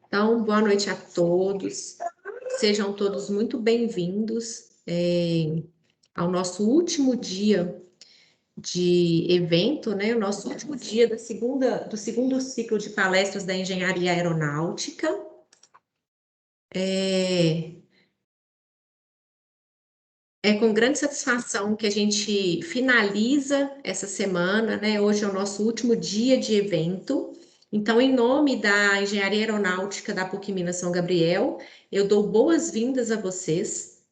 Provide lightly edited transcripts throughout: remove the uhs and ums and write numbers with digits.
Então, boa noite a todos. Sejam todos muito bem-vindos ao nosso último dia de evento, né? O nosso último dia do segundo ciclo de palestras da Engenharia Aeronáutica. É com grande satisfação que a gente finaliza essa semana, né? Hoje é o nosso último dia de evento. Então, em nome da Engenharia Aeronáutica da PUC Minas São Gabriel, eu dou boas-vindas a vocês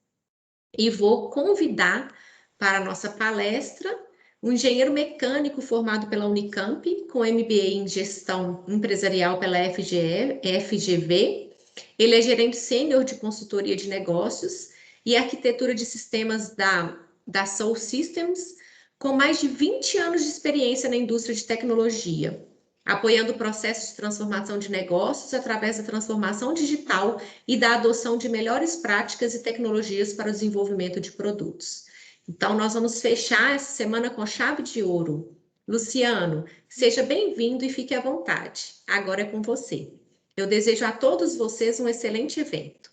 e vou convidar para a nossa palestra um engenheiro mecânico formado pela Unicamp, com MBA em Gestão Empresarial pela FGV. Ele é gerente sênior de consultoria de negócios e arquitetura de sistemas da Soul Systems, com mais de 20 anos de experiência na indústria de tecnologia, apoiando processos de transformação de negócios através da transformação digital e da adoção de melhores práticas e tecnologias para o desenvolvimento de produtos. Então, nós vamos fechar essa semana com chave de ouro. Luciano, seja bem-vindo e fique à vontade. Agora é com você. Eu desejo a todos vocês um excelente evento.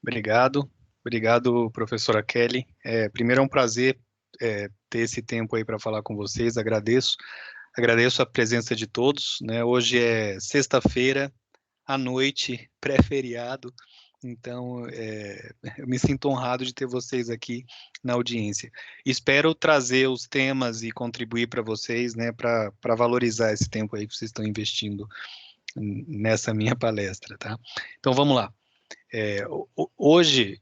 Obrigado, professora Kelly. Primeiro é um prazer ter esse tempo aí para falar com vocês, agradeço a presença de todos, né? Hoje é sexta-feira, à noite, pré-feriado, então eu me sinto honrado de ter vocês aqui na audiência. Espero trazer os temas e contribuir para vocês, né, para valorizar esse tempo aí que vocês estão investindo nessa minha palestra, tá? Então vamos lá. Hoje,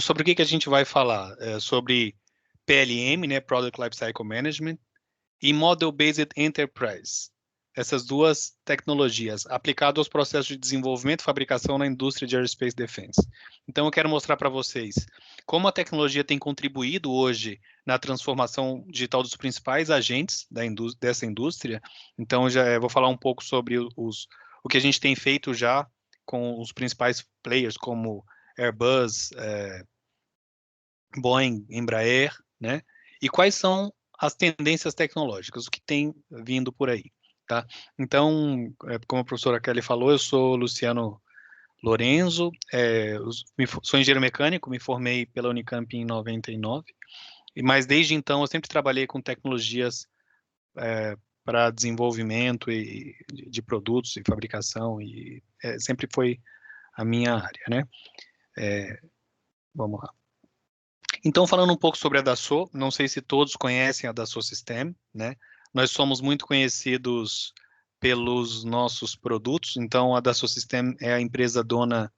sobre o que a gente vai falar? Sobre PLM, né, Product Lifecycle Management, e Model-Based Enterprise. Essas duas tecnologias aplicadas aos processos de desenvolvimento e fabricação na indústria de Aerospace Defense. Então, eu quero mostrar para vocês como a tecnologia tem contribuído hoje na transformação digital dos principais agentes dessa indústria. Então, já vou falar um pouco sobre o que a gente tem feito já com os principais players, como Airbus, Boeing, Embraer, né? E quais são as tendências tecnológicas, o que tem vindo por aí, tá? Então, como a professora Kelly falou, eu sou Luciano Lorenzo, sou engenheiro mecânico, me formei pela Unicamp em 99, mas desde então eu sempre trabalhei com tecnologias para desenvolvimento de produtos e fabricação, e sempre foi a minha área, né? Vamos lá. Então, falando um pouco sobre a Dassault, não sei se todos conhecem a Dassault Systèmes, né? Nós somos muito conhecidos pelos nossos produtos, então a Dassault Systèmes é a empresa dona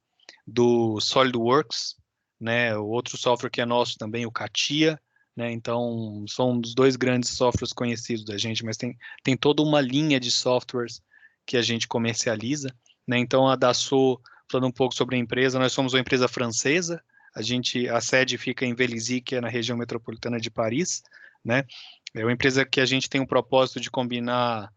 do SolidWorks, né? O outro software que é nosso também, o CATIA, né? Então, são os dois grandes softwares conhecidos da gente, mas tem toda uma linha de softwares que a gente comercializa, né? Então, a Dassault, falando um pouco sobre a empresa, nós somos uma empresa francesa, a sede fica em Vélizy, que é na região metropolitana de Paris, né? É uma empresa que a gente tem um propósito de combinar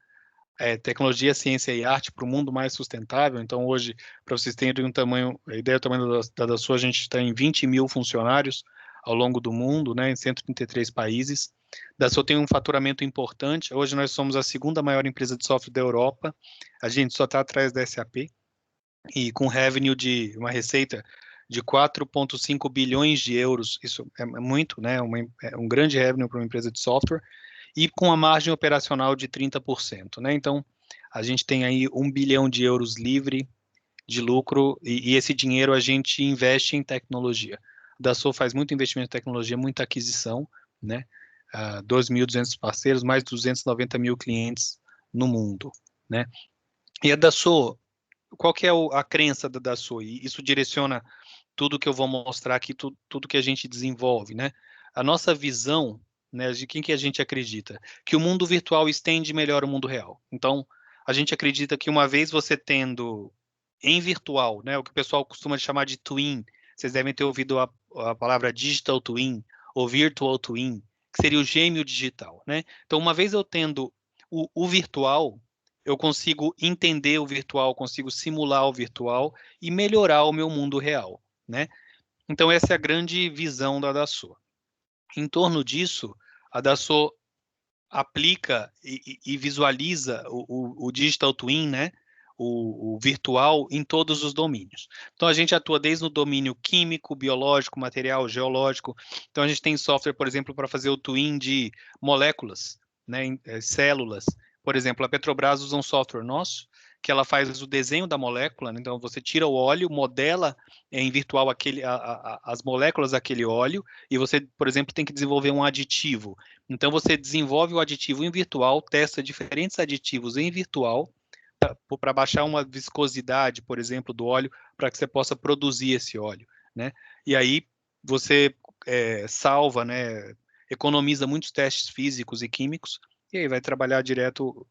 tecnologia, ciência e arte para o mundo mais sustentável. Então, hoje, para vocês terem a ideia do tamanho da Dassault, a gente está em 20 mil funcionários ao longo do mundo, né, em 133 países. A Dassault tem um faturamento importante. Hoje, nós somos a segunda maior empresa de software da Europa. A gente só está atrás da SAP. E com revenue de uma receita de 4,5 bilhões de euros, isso é muito, né? É um grande revenue para uma empresa de software, e com a margem operacional de 30%, né? Então, a gente tem aí 1 bilhão de euros livre de lucro, e esse dinheiro a gente investe em tecnologia. A Dassault faz muito investimento em tecnologia, muita aquisição, né? 2.200 parceiros, mais de 290 mil clientes no mundo, né? E a Dassault, qual que é a crença da Dassault? E isso direciona tudo que eu vou mostrar aqui, tudo que a gente desenvolve, né? A nossa visão, né, de quem que a gente acredita? Que o mundo virtual estende melhor o mundo real. Então, a gente acredita que uma vez você tendo em virtual, né, o que o pessoal costuma chamar de twin, vocês devem ter ouvido a palavra digital twin ou virtual twin, que seria o gêmeo digital, né? Então, uma vez eu tendo o virtual, eu consigo entender o virtual, consigo simular o virtual e melhorar o meu mundo real, né? Então, essa é a grande visão da Dassault. Em torno disso, a Dassault aplica e visualiza o Digital Twin, né? O virtual em todos os domínios. Então, a gente atua desde o domínio químico, biológico, material, geológico. Então, a gente tem software, por exemplo, para fazer o twin de moléculas, né, células. Por exemplo, a Petrobras usa um software nosso, que ela faz o desenho da molécula, né? Então, você tira o óleo, modela em virtual as moléculas daquele óleo, e você, por exemplo, tem que desenvolver um aditivo. Então, você desenvolve o aditivo em virtual, testa diferentes aditivos em virtual, para baixar uma viscosidade, por exemplo, do óleo, para que você possa produzir esse óleo, né? E aí você salva, né? Economiza muitos testes físicos e químicos, e aí vai trabalhar direto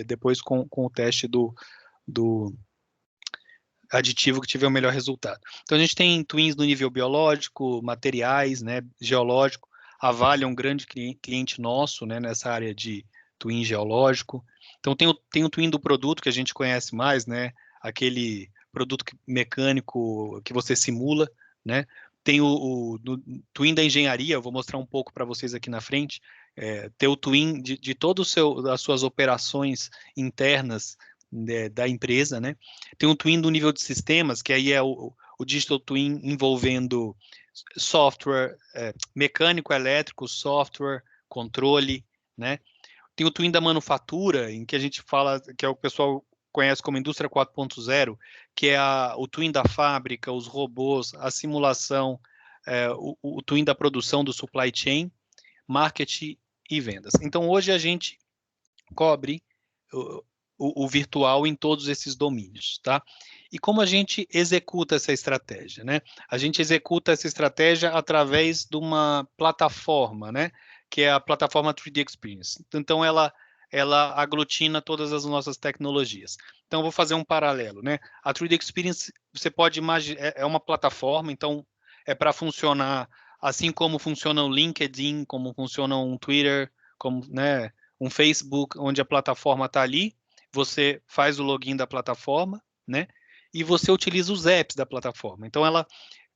depois com o teste do aditivo que tiver o melhor resultado. Então, a gente tem twins no nível biológico, materiais, né, geológico. A Vale é um grande cliente nosso, né, nessa área de twin geológico. Então, tem o twin do produto que a gente conhece mais, né, aquele produto mecânico que você simula, né. Tem o twin da engenharia, eu vou mostrar um pouco para vocês aqui na frente. Ter o twin de todas as suas operações internas da empresa, né? Tem um twin do nível de sistemas, que aí é o Digital Twin envolvendo software, mecânico, elétrico, software, controle, né? Tem o twin da manufatura, em que a gente fala, que é o pessoal conhece como indústria 4.0, que é o twin da fábrica, os robôs, a simulação, o twin da produção do supply chain, marketing e vendas. Então, hoje a gente cobre o virtual em todos esses domínios, tá? E como a gente executa essa estratégia, né? A gente executa essa estratégia através de uma plataforma, né? Que é a plataforma 3D Experience. Então, ela aglutina todas as nossas tecnologias. Então, eu vou fazer um paralelo, né? A 3D Experience, você pode imaginar, é uma plataforma, então é para funcionar assim como funciona o LinkedIn, como funciona um Twitter, como, né, um Facebook, onde a plataforma está ali, você faz o login da plataforma, né? E você utiliza os apps da plataforma. Então, ela,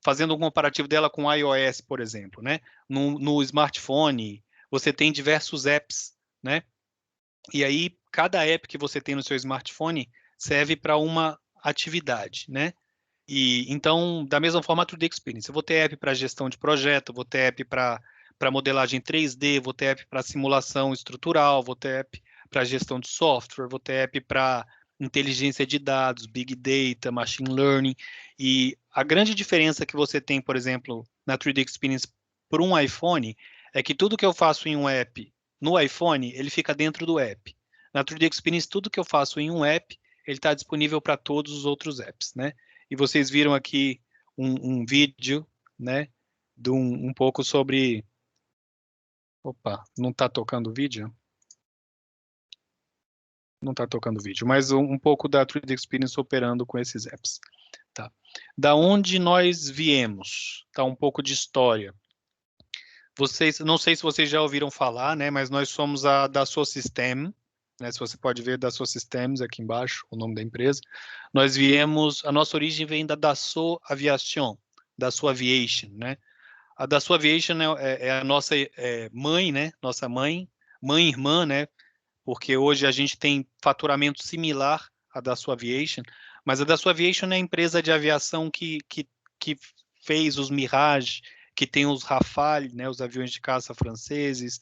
fazendo um comparativo dela com o iOS, por exemplo, né? No smartphone, você tem diversos apps, né? E aí, cada app que você tem no seu smartphone serve para uma atividade, né? E então, da mesma forma, a 3D Experience. Eu vou ter app para gestão de projeto, vou ter app para modelagem 3D, vou ter app para simulação estrutural, vou ter app para gestão de software, vou ter app para inteligência de dados, big data, machine learning. E a grande diferença que você tem, por exemplo, na 3D Experience por um iPhone é que tudo que eu faço em um app no iPhone, ele fica dentro do app. Na 3D Experience, tudo que eu faço em um app, ele está disponível para todos os outros apps, né? E vocês viram aqui um vídeo, né, de um pouco sobre... Opa, não está tocando o vídeo? Não está tocando o vídeo, mas um pouco da 3D Experience operando com esses apps. Tá. Da onde nós viemos? Tá, um pouco de história. Vocês, não sei se vocês já ouviram falar, né, mas nós somos a Dassault Systèmes, né, se você pode ver Dassault Systems aqui embaixo, o nome da empresa. Nós viemos, a nossa origem vem da Dassault Aviation, Dassault Aviation, né? A Dassault Aviation é a nossa mãe, né? Nossa mãe e irmã, né? Porque hoje a gente tem faturamento similar à Dassault Aviation, mas a Dassault Aviation é a empresa de aviação que fez os Mirage, que tem os Rafale, né? Os aviões de caça franceses,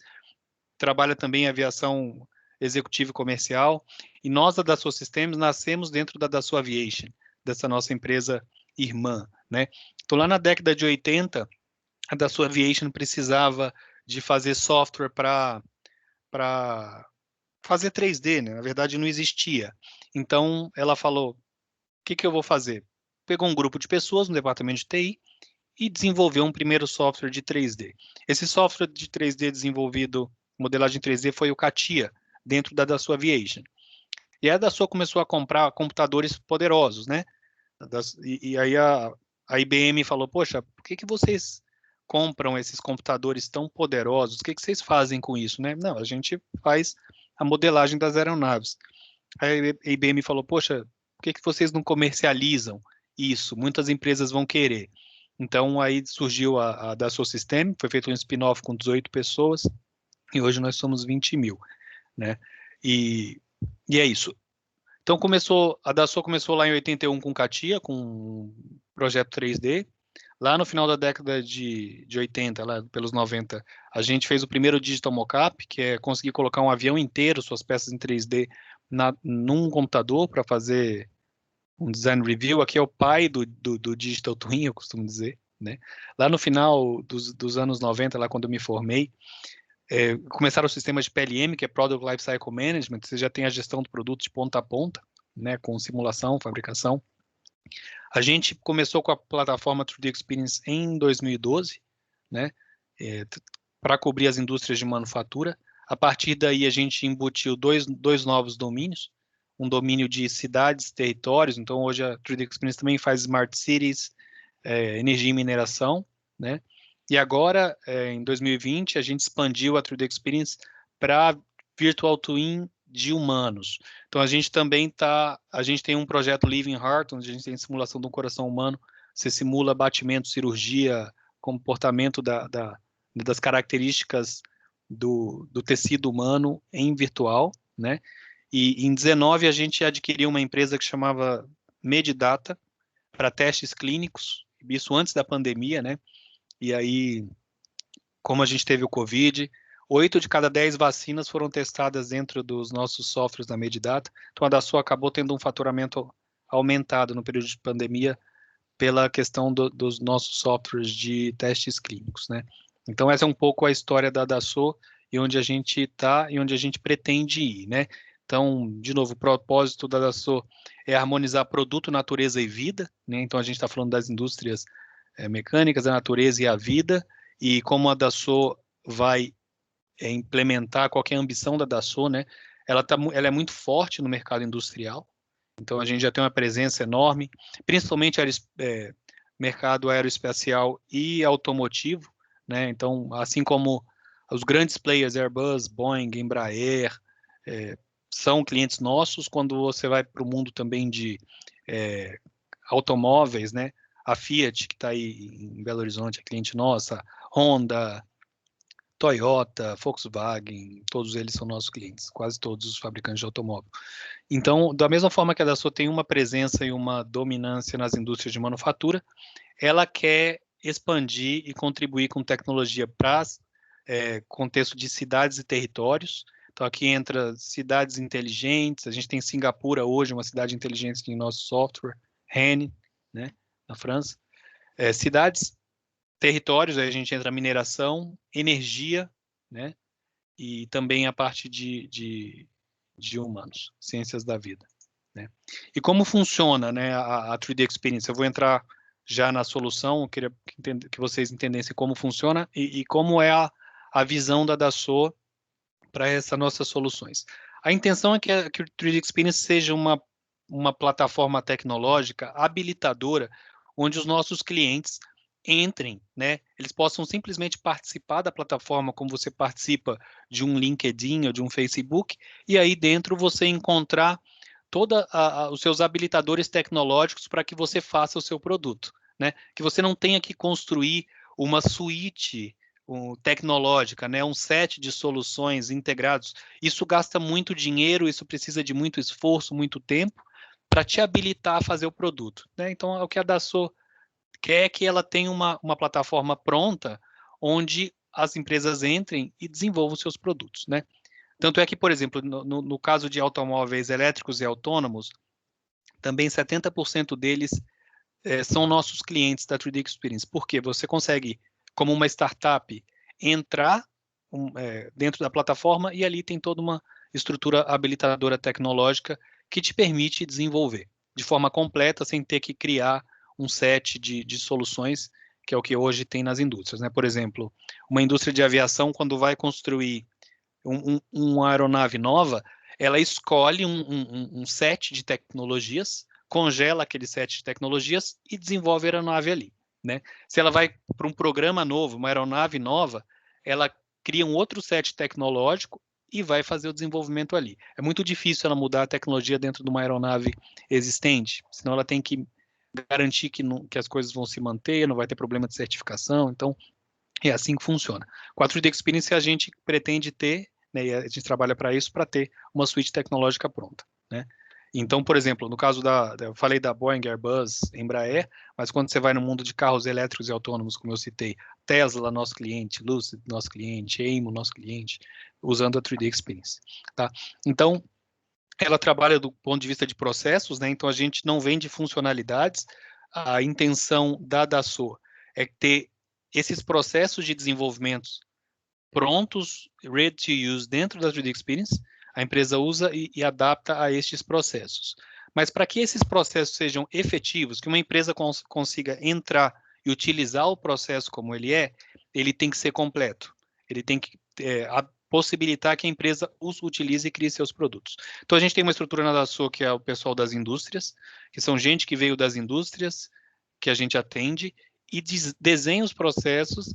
trabalha também em aviação executiva e comercial, e nós da Dassault Systems nascemos dentro da Dassault Aviation, dessa nossa empresa irmã, né? Então, lá na década de 80, a Dassault Aviation precisava de fazer software para fazer 3D, né? Na verdade, não existia. Então, ela falou, o que eu vou fazer? Pegou um grupo de pessoas no departamento de TI e desenvolveu um primeiro software de 3D. Esse software de 3D desenvolvido, modelagem 3D, foi o CATIA, dentro da Dassault Aviation. E a Dassault começou a comprar computadores poderosos, né? E aí a IBM falou, poxa, por que vocês compram esses computadores tão poderosos? O que vocês fazem com isso, né? Não, a gente faz a modelagem das aeronaves. Aí a IBM falou, poxa, por que vocês não comercializam isso? Muitas empresas vão querer. Então, aí surgiu a Dassault Systèmes, foi feito um spin-off com 18 pessoas, e hoje nós somos 20 mil, né? E é isso. Então a Dassault começou lá em 81 com CATIA, com um projeto 3D. Lá no final da década de 80, lá pelos 90, a gente fez o primeiro digital mockup, que é conseguir colocar um avião inteiro, suas peças em 3D, num computador para fazer um design review. Aqui é o pai do digital twin, eu costumo dizer, né? Lá no final dos anos 90, lá quando eu me formei, começaram o sistema de PLM, que é Product Lifecycle Management. Você já tem a gestão do produto de ponta a ponta, né, com simulação, fabricação. A gente começou com a plataforma 3D Experience em 2012, né, para cobrir as indústrias de manufatura. A partir daí, a gente embutiu dois novos domínios, um domínio de cidades, territórios. Então, hoje a 3D Experience também faz Smart Cities, energia e mineração, né? E agora, em 2020, a gente expandiu a 3D Experience para Virtual Twin de humanos. Então, a gente tem um projeto Living Heart, onde a gente tem simulação de um coração humano. Você simula batimento, cirurgia, comportamento das características do tecido humano em virtual, né? E em 19 a gente adquiriu uma empresa que chamava Medidata para testes clínicos, isso antes da pandemia, né? E aí, como a gente teve o Covid, 8 de cada 10 vacinas foram testadas dentro dos nossos softwares da Medidata. Então, a Dassault acabou tendo um faturamento aumentado no período de pandemia pela questão dos nossos softwares de testes clínicos, né? Então, essa é um pouco a história da Dassault e onde a gente está e onde a gente pretende ir, né? Então, de novo, o propósito da Dassault é harmonizar produto, natureza e vida, né? Então, a gente está falando das indústrias mecânicas, a natureza e a vida, e como a Dassault vai implementar qualquer ambição da Dassault, né? Ela é muito forte no mercado industrial, então a gente já tem uma presença enorme, principalmente mercado aeroespacial e automotivo, né? Então, assim como os grandes players, Airbus, Boeing, Embraer, são clientes nossos. Quando você vai para o mundo também de automóveis, né? A Fiat, que está aí em Belo Horizonte, é cliente nossa, Honda, Toyota, Volkswagen, todos eles são nossos clientes, quase todos os fabricantes de automóvel. Então, da mesma forma que a Dassault tem uma presença e uma dominância nas indústrias de manufatura, ela quer expandir e contribuir com tecnologia para contexto de cidades e territórios. Então, aqui entra cidades inteligentes. A gente tem Singapura hoje, uma cidade inteligente em nosso software, Rennes, né, na França. Cidades, territórios, aí a gente entra mineração, energia, né, e também a parte de humanos, ciências da vida, né. E como funciona, né, a 3D Experience? Eu vou entrar já na solução, eu queria que vocês entendessem como funciona e como é a visão da Dassault para essas nossas soluções. A intenção é que o 3D Experience seja uma plataforma tecnológica habilitadora, onde os nossos clientes entrem, né? Eles possam simplesmente participar da plataforma como você participa de um LinkedIn ou de um Facebook, e aí dentro você encontrar todos os seus habilitadores tecnológicos para que você faça o seu produto, né? Que você não tenha que construir uma suíte tecnológica, né? Um set de soluções integrados. Isso gasta muito dinheiro, isso precisa de muito esforço, muito tempo para te habilitar a fazer o produto, né? Então, o que a Dassault quer é que ela tenha uma plataforma pronta onde as empresas entrem e desenvolvam seus produtos, né? Tanto é que, por exemplo, no caso de automóveis elétricos e autônomos, também 70% deles são nossos clientes da 3D Experience, porque você consegue, como uma startup, entrar dentro da plataforma e ali tem toda uma estrutura habilitadora tecnológica que te permite desenvolver de forma completa, sem ter que criar um set de soluções, que é o que hoje tem nas indústrias, né? Por exemplo, uma indústria de aviação, quando vai construir uma aeronave nova, ela escolhe um set de tecnologias, congela aquele set de tecnologias e desenvolve a aeronave ali, né? Se ela vai para um programa novo, uma aeronave nova, ela cria um outro set tecnológico e vai fazer o desenvolvimento ali. É muito difícil ela mudar a tecnologia dentro de uma aeronave existente, senão ela tem que garantir que as coisas vão se manter, não vai ter problema de certificação. Então, É assim que funciona. Com a 3D Experience a gente pretende ter, né, e a gente trabalha para isso, para ter uma suíte tecnológica pronta, né? Então, por exemplo, no caso eu falei da Boeing, Airbus, Embraer, mas quando você vai no mundo de carros elétricos e autônomos, como eu citei, Tesla, nosso cliente, Lucid, nosso cliente, Aimo, nosso cliente, usando a 3D Experience, tá? Então, ela trabalha do ponto de vista de processos, né? Então, a gente não vende funcionalidades. A intenção da Dassault é ter esses processos de desenvolvimento prontos, ready to use, dentro da 3D Experience. A empresa usa e adapta a estes processos. Mas para que esses processos sejam efetivos, que uma empresa consiga entrar e utilizar o processo como ele tem que ser completo. Ele tem que possibilitar que a empresa os utilize e crie seus produtos. Então, a gente tem uma estrutura na Dassault, que é o pessoal das indústrias, que são gente que veio das indústrias, que a gente atende, e desenha os processos,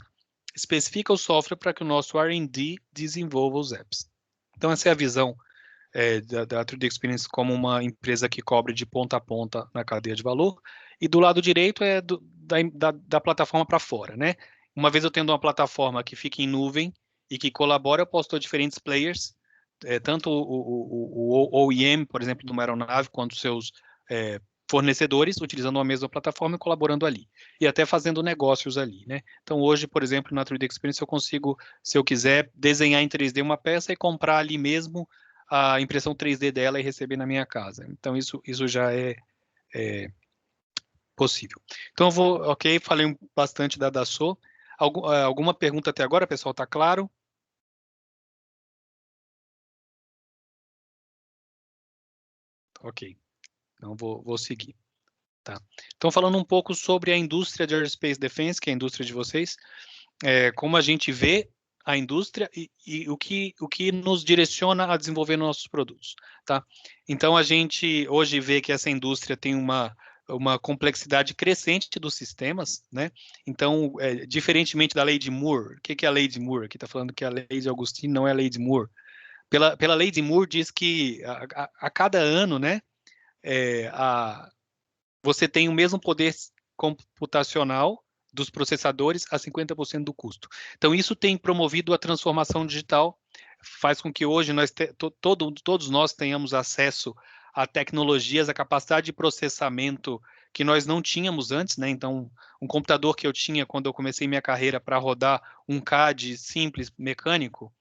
especifica o software para que o nosso R&D desenvolva os apps. Então, essa é a visão da 3D Experience como uma empresa que cobre de ponta a ponta na cadeia de valor. E do lado direito é da plataforma para fora, né? Uma vez eu tendo uma plataforma que fica em nuvem e que colabora, eu posso ter diferentes players, tanto o OEM, por exemplo, de uma aeronave, quanto seus fornecedores, utilizando a mesma plataforma e colaborando ali. E até fazendo negócios ali, né? Então, hoje, por exemplo, na 3D Experience, eu consigo, se eu quiser, desenhar em 3D uma peça e comprar ali mesmo a impressão 3D dela e receber na minha casa. Então, isso já é possível. Então, ok, falei bastante da Dassault. Alguma pergunta até agora, pessoal? Tá claro? Ok, então vou seguir. Tá. Então, falando um pouco sobre a indústria de Aerospace Defense, que é a indústria de vocês, como a gente vê a indústria e o que nos direciona a desenvolver nossos produtos, tá? Então, a gente hoje vê que essa indústria tem uma complexidade crescente dos sistemas, né? Então, diferentemente da lei de Moore, o que é a lei de Moore? Aqui está falando que a lei de Augustine não é a lei de Moore. Pela lei de Moore diz que a cada ano, né, você tem o mesmo poder computacional dos processadores a 50% do custo. Então, isso tem promovido a transformação digital, faz com que hoje todos nós tenhamos acesso a tecnologias, a capacidade de processamento que nós não tínhamos antes, né? Então, um computador que eu tinha quando eu comecei minha carreira para rodar um CAD simples, mecânico,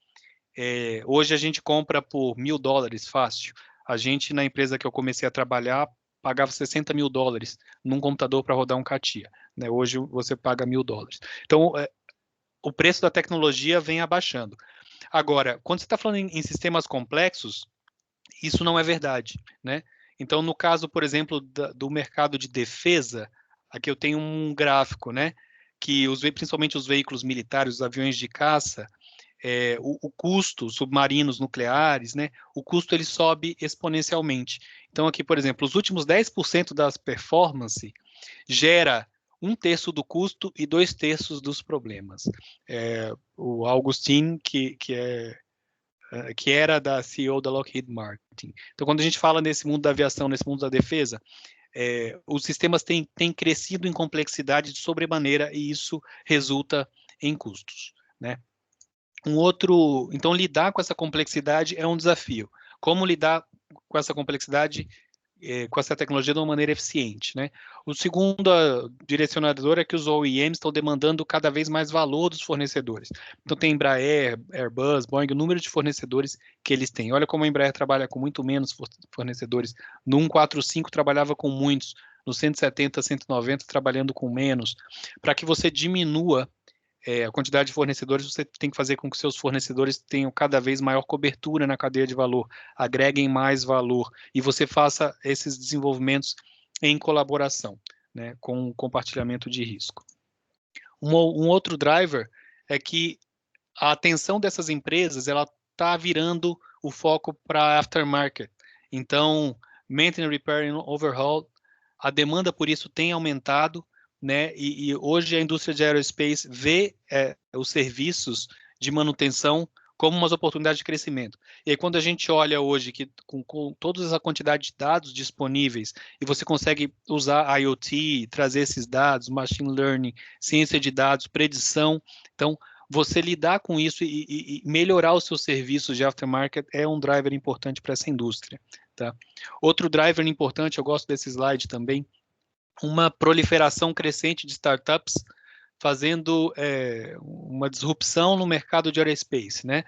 hoje a gente compra por $1.000 fácil. A gente, na empresa que eu comecei a trabalhar, pagava $60.000 num computador para rodar um CATIA, né? Hoje você paga $1.000. Então, o preço da tecnologia vem abaixando. Agora, quando você está falando em sistemas complexos, isso não é verdade, né? Então, no caso, por exemplo, do mercado de defesa, aqui eu tenho um gráfico, né? Que principalmente os veículos militares, os aviões de caça, o custo, submarinos nucleares, né? O custo ele sobe exponencialmente. Então, aqui, por exemplo, os últimos 10% das performance gera 1/3 do custo e 2/3 dos problemas. O Augustin, que era da CEO da Lockheed Martin. Então, quando a gente fala nesse mundo da aviação, nesse mundo da defesa, os sistemas têm crescido em complexidade de sobremaneira e isso resulta em custos, né? Então, lidar com essa complexidade é um desafio. Como lidar com essa complexidade, com essa tecnologia de uma maneira eficiente, né? O segundo direcionador é que os OEMs estão demandando cada vez mais valor dos fornecedores. Então, tem Embraer, Airbus, Boeing, o número de fornecedores que eles têm. Olha como a Embraer trabalha com muito menos fornecedores. No 145 trabalhava com muitos, no 170, 190 trabalhando com menos. Para que você diminua a quantidade de fornecedores, você tem que fazer com que seus fornecedores tenham cada vez maior cobertura na cadeia de valor, agreguem mais valor e você faça esses desenvolvimentos em colaboração, né, com compartilhamento de risco. Um outro driver é que a atenção dessas empresas ela está virando o foco para aftermarket. Então, maintenance, repair and overhaul, a demanda por isso tem aumentado, né? E hoje a indústria de aerospace vê os serviços de manutenção como umas oportunidades de crescimento. E aí, quando a gente olha hoje que com toda essa quantidade de dados disponíveis, e você consegue usar IoT, trazer esses dados, machine learning, ciência de dados, predição, então, você lidar com isso e melhorar os seus serviços de aftermarket é um driver importante para essa indústria. Tá? Outro driver importante, eu gosto desse slide também, uma proliferação crescente de startups fazendo uma disrupção no mercado de aerospace, né?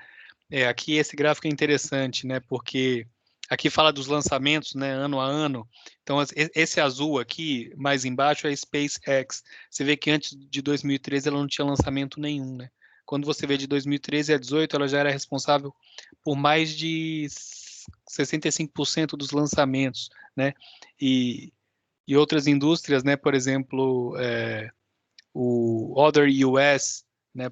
Aqui esse gráfico é interessante, né? Porque aqui fala dos lançamentos, né? Ano a ano. Então, esse azul aqui, mais embaixo, é a SpaceX. Você vê que antes de 2013 ela não tinha lançamento nenhum, né? Quando você vê de 2013 a 2018, ela já era responsável por mais de 65% dos lançamentos, né? E outras indústrias, né? Por exemplo, o Other US, né?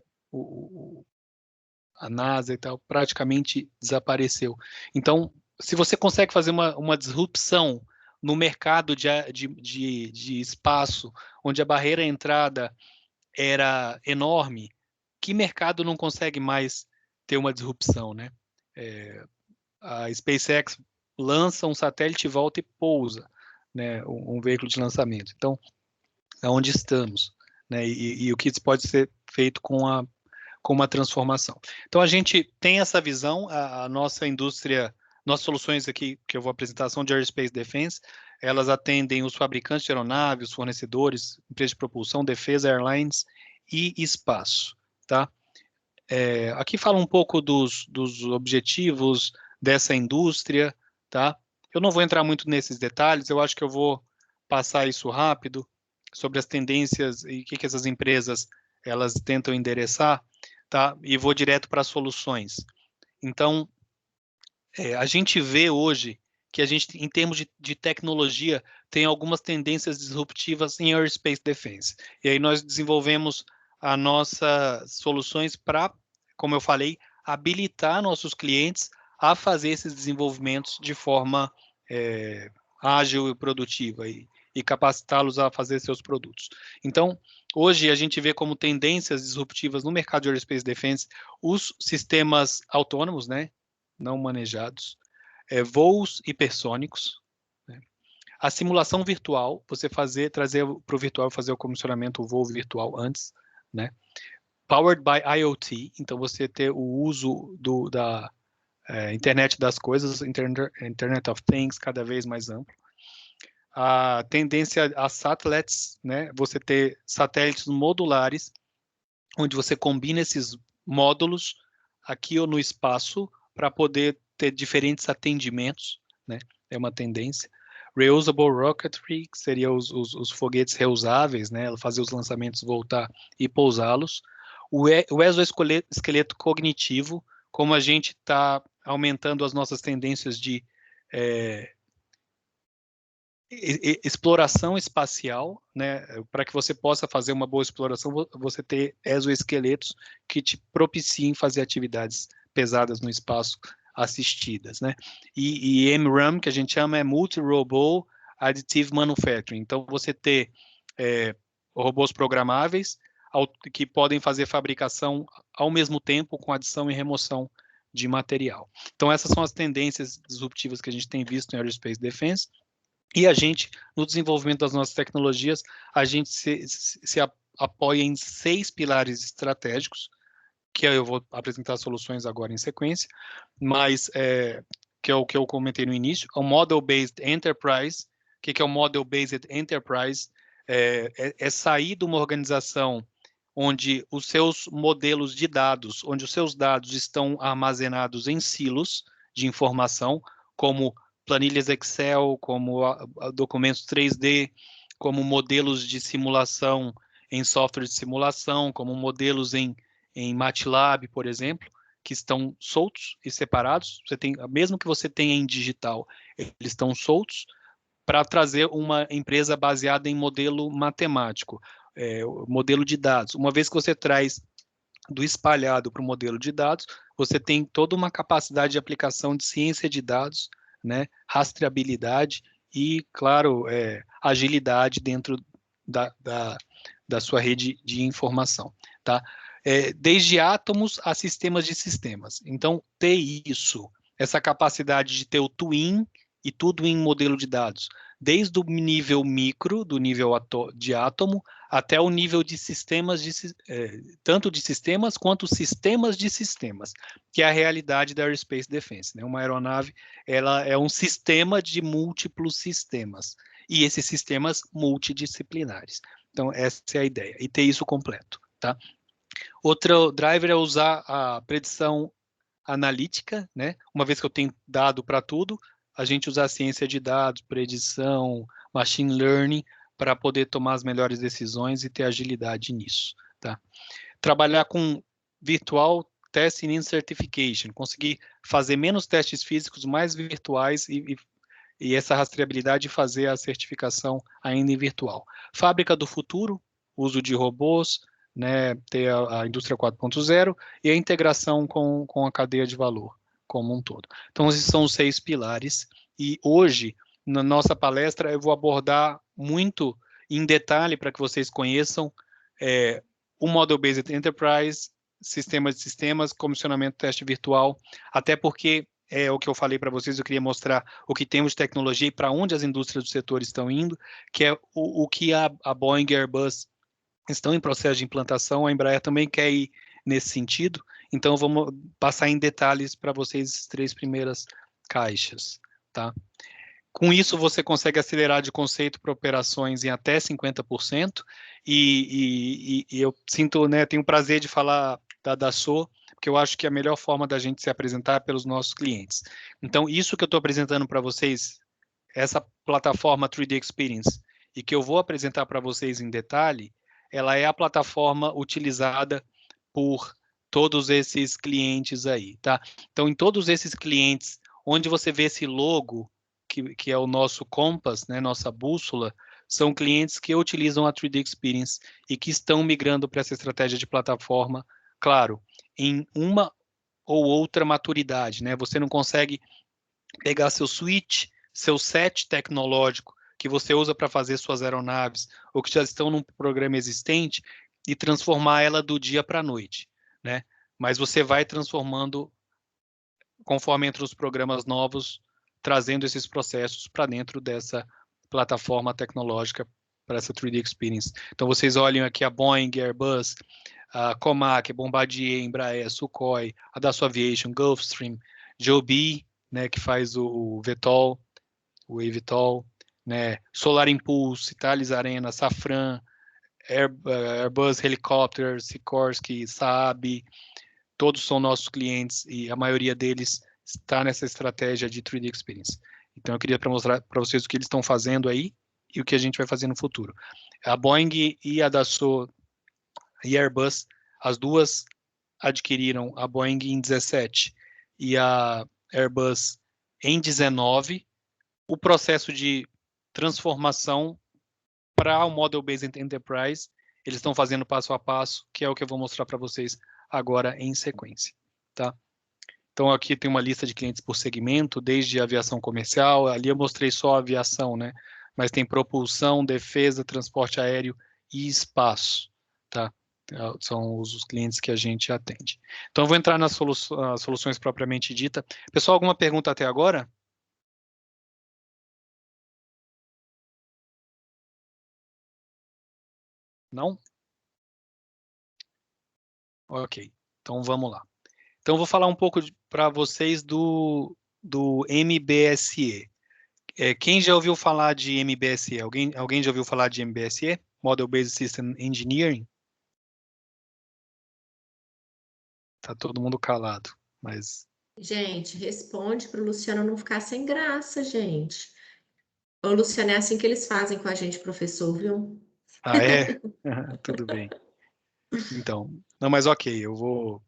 A NASA e tal, praticamente desapareceu. Então, se você consegue fazer uma disrupção no mercado de espaço, onde a barreira à entrada era enorme, que mercado não consegue mais ter uma disrupção, né? A SpaceX lança um satélite, volta e pousa, né? Um veículo de lançamento. Então, aonde estamos, né? E o que pode ser feito com uma transformação. Então, a gente tem essa visão, a nossa indústria, nossas soluções aqui que eu vou apresentar são de Aerospace Defense, elas atendem os fabricantes de aeronaves, os fornecedores, empresas de propulsão, defesa, airlines e espaço, tá? Aqui fala um pouco dos objetivos dessa indústria, tá? Eu não vou entrar muito nesses detalhes, eu acho que eu vou passar isso rápido, sobre as tendências e o que essas empresas elas tentam endereçar, tá? E vou direto para as soluções. Então, a gente vê hoje que a gente, em termos de tecnologia, tem algumas tendências disruptivas em Aerospace Defense. E aí nós desenvolvemos as nossas soluções para, como eu falei, habilitar nossos clientes a fazer esses desenvolvimentos de forma ágil e produtiva e capacitá-los a fazer seus produtos. Então, hoje a gente vê como tendências disruptivas no mercado de Aerospace Defense os sistemas autônomos, né, não manejados, voos hipersônicos, né, a simulação virtual, você trazer para o virtual, fazer o comissionamento, o voo virtual antes, né, powered by IoT, então você ter o uso da internet das coisas, Internet of Things, cada vez mais amplo. A tendência a satellites, né, você ter satélites modulares, onde você combina esses módulos aqui ou no espaço para poder ter diferentes atendimentos, né? É uma tendência. Reusable rocketry, que seria os foguetes reusáveis, né? Fazer os lançamentos, voltar e pousá-los. O exoesqueleto cognitivo, como a gente está aumentando as nossas tendências de exploração espacial, né, para que você possa fazer uma boa exploração, você ter exoesqueletos que te propiciem fazer atividades pesadas no espaço assistidas, né? E MRAM, que a gente chama, é Multi-Robot Additive Manufacturing. Então, você ter robôs programáveis que podem fazer fabricação ao mesmo tempo com adição e remoção de material. Então, essas são as tendências disruptivas que a gente tem visto em Aerospace Defense. E a gente, no desenvolvimento das nossas tecnologias, a gente se apoia em 6 pilares estratégicos, que eu vou apresentar soluções agora em sequência, mas que é o que eu comentei no início, o Model-Based Enterprise. O que é o Model-Based Enterprise? É sair de uma organização onde os seus modelos de dados, onde os seus dados estão armazenados em silos de informação, como planilhas Excel, como documentos 3D, como modelos de simulação em software de simulação, como modelos em MATLAB, por exemplo, que estão soltos e separados. Mesmo que você tenha em digital, eles estão soltos para trazer uma empresa baseada em modelo matemático, modelo de dados. Uma vez que você traz do espalhado para o modelo de dados, você tem toda uma capacidade de aplicação de ciência de dados, né, rastreabilidade e, claro, agilidade dentro da sua rede de informação. Tá? desde átomos a sistemas de sistemas. Então, ter isso, essa capacidade de ter o twin e tudo em modelo de dados, desde o nível micro, do nível de átomo, até o nível de sistemas, tanto de sistemas quanto sistemas de sistemas, que é a realidade da Aerospace Defense, né? Uma aeronave, ela é um sistema de múltiplos sistemas, e esses sistemas multidisciplinares. Então, essa é a ideia, e ter isso completo, tá? Outro driver é usar a predição analítica, né? Uma vez que eu tenho dado para tudo, a gente usar a ciência de dados, predição, machine learning, para poder tomar as melhores decisões e ter agilidade nisso, tá? Trabalhar com virtual testing and certification, conseguir fazer menos testes físicos, mais virtuais e essa rastreabilidade de fazer a certificação ainda em virtual. Fábrica do futuro, uso de robôs, né, ter a indústria 4.0 e a integração com a cadeia de valor como um todo. Então, esses são os 6 pilares. E hoje, na nossa palestra, eu vou abordar muito em detalhe para que vocês conheçam o Model Based Enterprise, sistemas de sistemas, comissionamento teste virtual, até porque é o que eu falei para vocês, eu queria mostrar o que temos de tecnologia e para onde as indústrias do setor estão indo, que é o que a Boeing e a Airbus estão em processo de implantação, a Embraer também quer ir nesse sentido, então vamos passar em detalhes para vocês as 3 primeiras caixas, tá? Com isso, você consegue acelerar de conceito para operações em até 50%, e eu sinto, né, tenho o prazer de falar da Dassault, porque eu acho que a melhor forma da gente se apresentar é pelos nossos clientes. Então, isso que eu estou apresentando para vocês, essa plataforma 3D Experience, e que eu vou apresentar para vocês em detalhe, ela é a plataforma utilizada por todos esses clientes aí, tá? Então, em todos esses clientes, onde você vê esse logo, que é o nosso compass, né, nossa bússola, são clientes que utilizam a 3D Experience e que estão migrando para essa estratégia de plataforma, claro, em uma ou outra maturidade, né? Você não consegue pegar seu switch, seu set tecnológico que você usa para fazer suas aeronaves ou que já estão num programa existente e transformar ela do dia para a noite, né? Mas você vai transformando conforme entre os programas novos, trazendo esses processos para dentro dessa plataforma tecnológica para essa 3D Experience. Então, vocês olhem aqui a Boeing, Airbus, a Comac, Bombardier, Embraer, Sukhoi, a Dassault Aviation, Gulfstream, Joby, né, que faz o VTOL, o eVTOL, né, Solar Impulse, Thales Arena, Safran, Airbus Helicopter, Sikorsky, Saab, todos são nossos clientes e a maioria deles está nessa estratégia de 3D Experience. Então, eu queria mostrar para vocês o que eles estão fazendo aí e o que a gente vai fazer no futuro. A Boeing e a Dassault e a Airbus, as duas adquiriram a Boeing em 17 e a Airbus em 19. O processo de transformação para o Model Based Enterprise, eles estão fazendo passo a passo, que é o que eu vou mostrar para vocês agora em sequência, tá? Então, aqui tem uma lista de clientes por segmento, desde aviação comercial, ali eu mostrei só a aviação, né? Mas tem propulsão, defesa, transporte aéreo e espaço, tá? São os clientes que a gente atende. Então, eu vou entrar nas soluções propriamente dita. Pessoal, alguma pergunta até agora? Não? Ok, então vamos lá. Então, eu vou falar um pouco para vocês do MBSE. Quem já ouviu falar de MBSE? Alguém já ouviu falar de MBSE? Model Based System Engineering? Tá todo mundo calado, mas... Gente, responde para o Luciano não ficar sem graça, gente. Ô, Luciano, é assim que eles fazem com a gente, professor, viu? Ah, é? Tudo bem. Então, não, mas ok, eu vou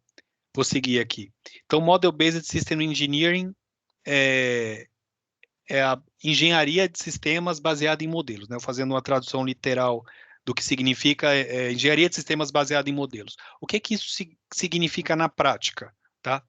seguir aqui. Então, Model Based System Engineering é a engenharia de sistemas baseada em modelos, né? Fazendo uma tradução literal do que significa engenharia de sistemas baseada em modelos. O que isso significa na prática, tá?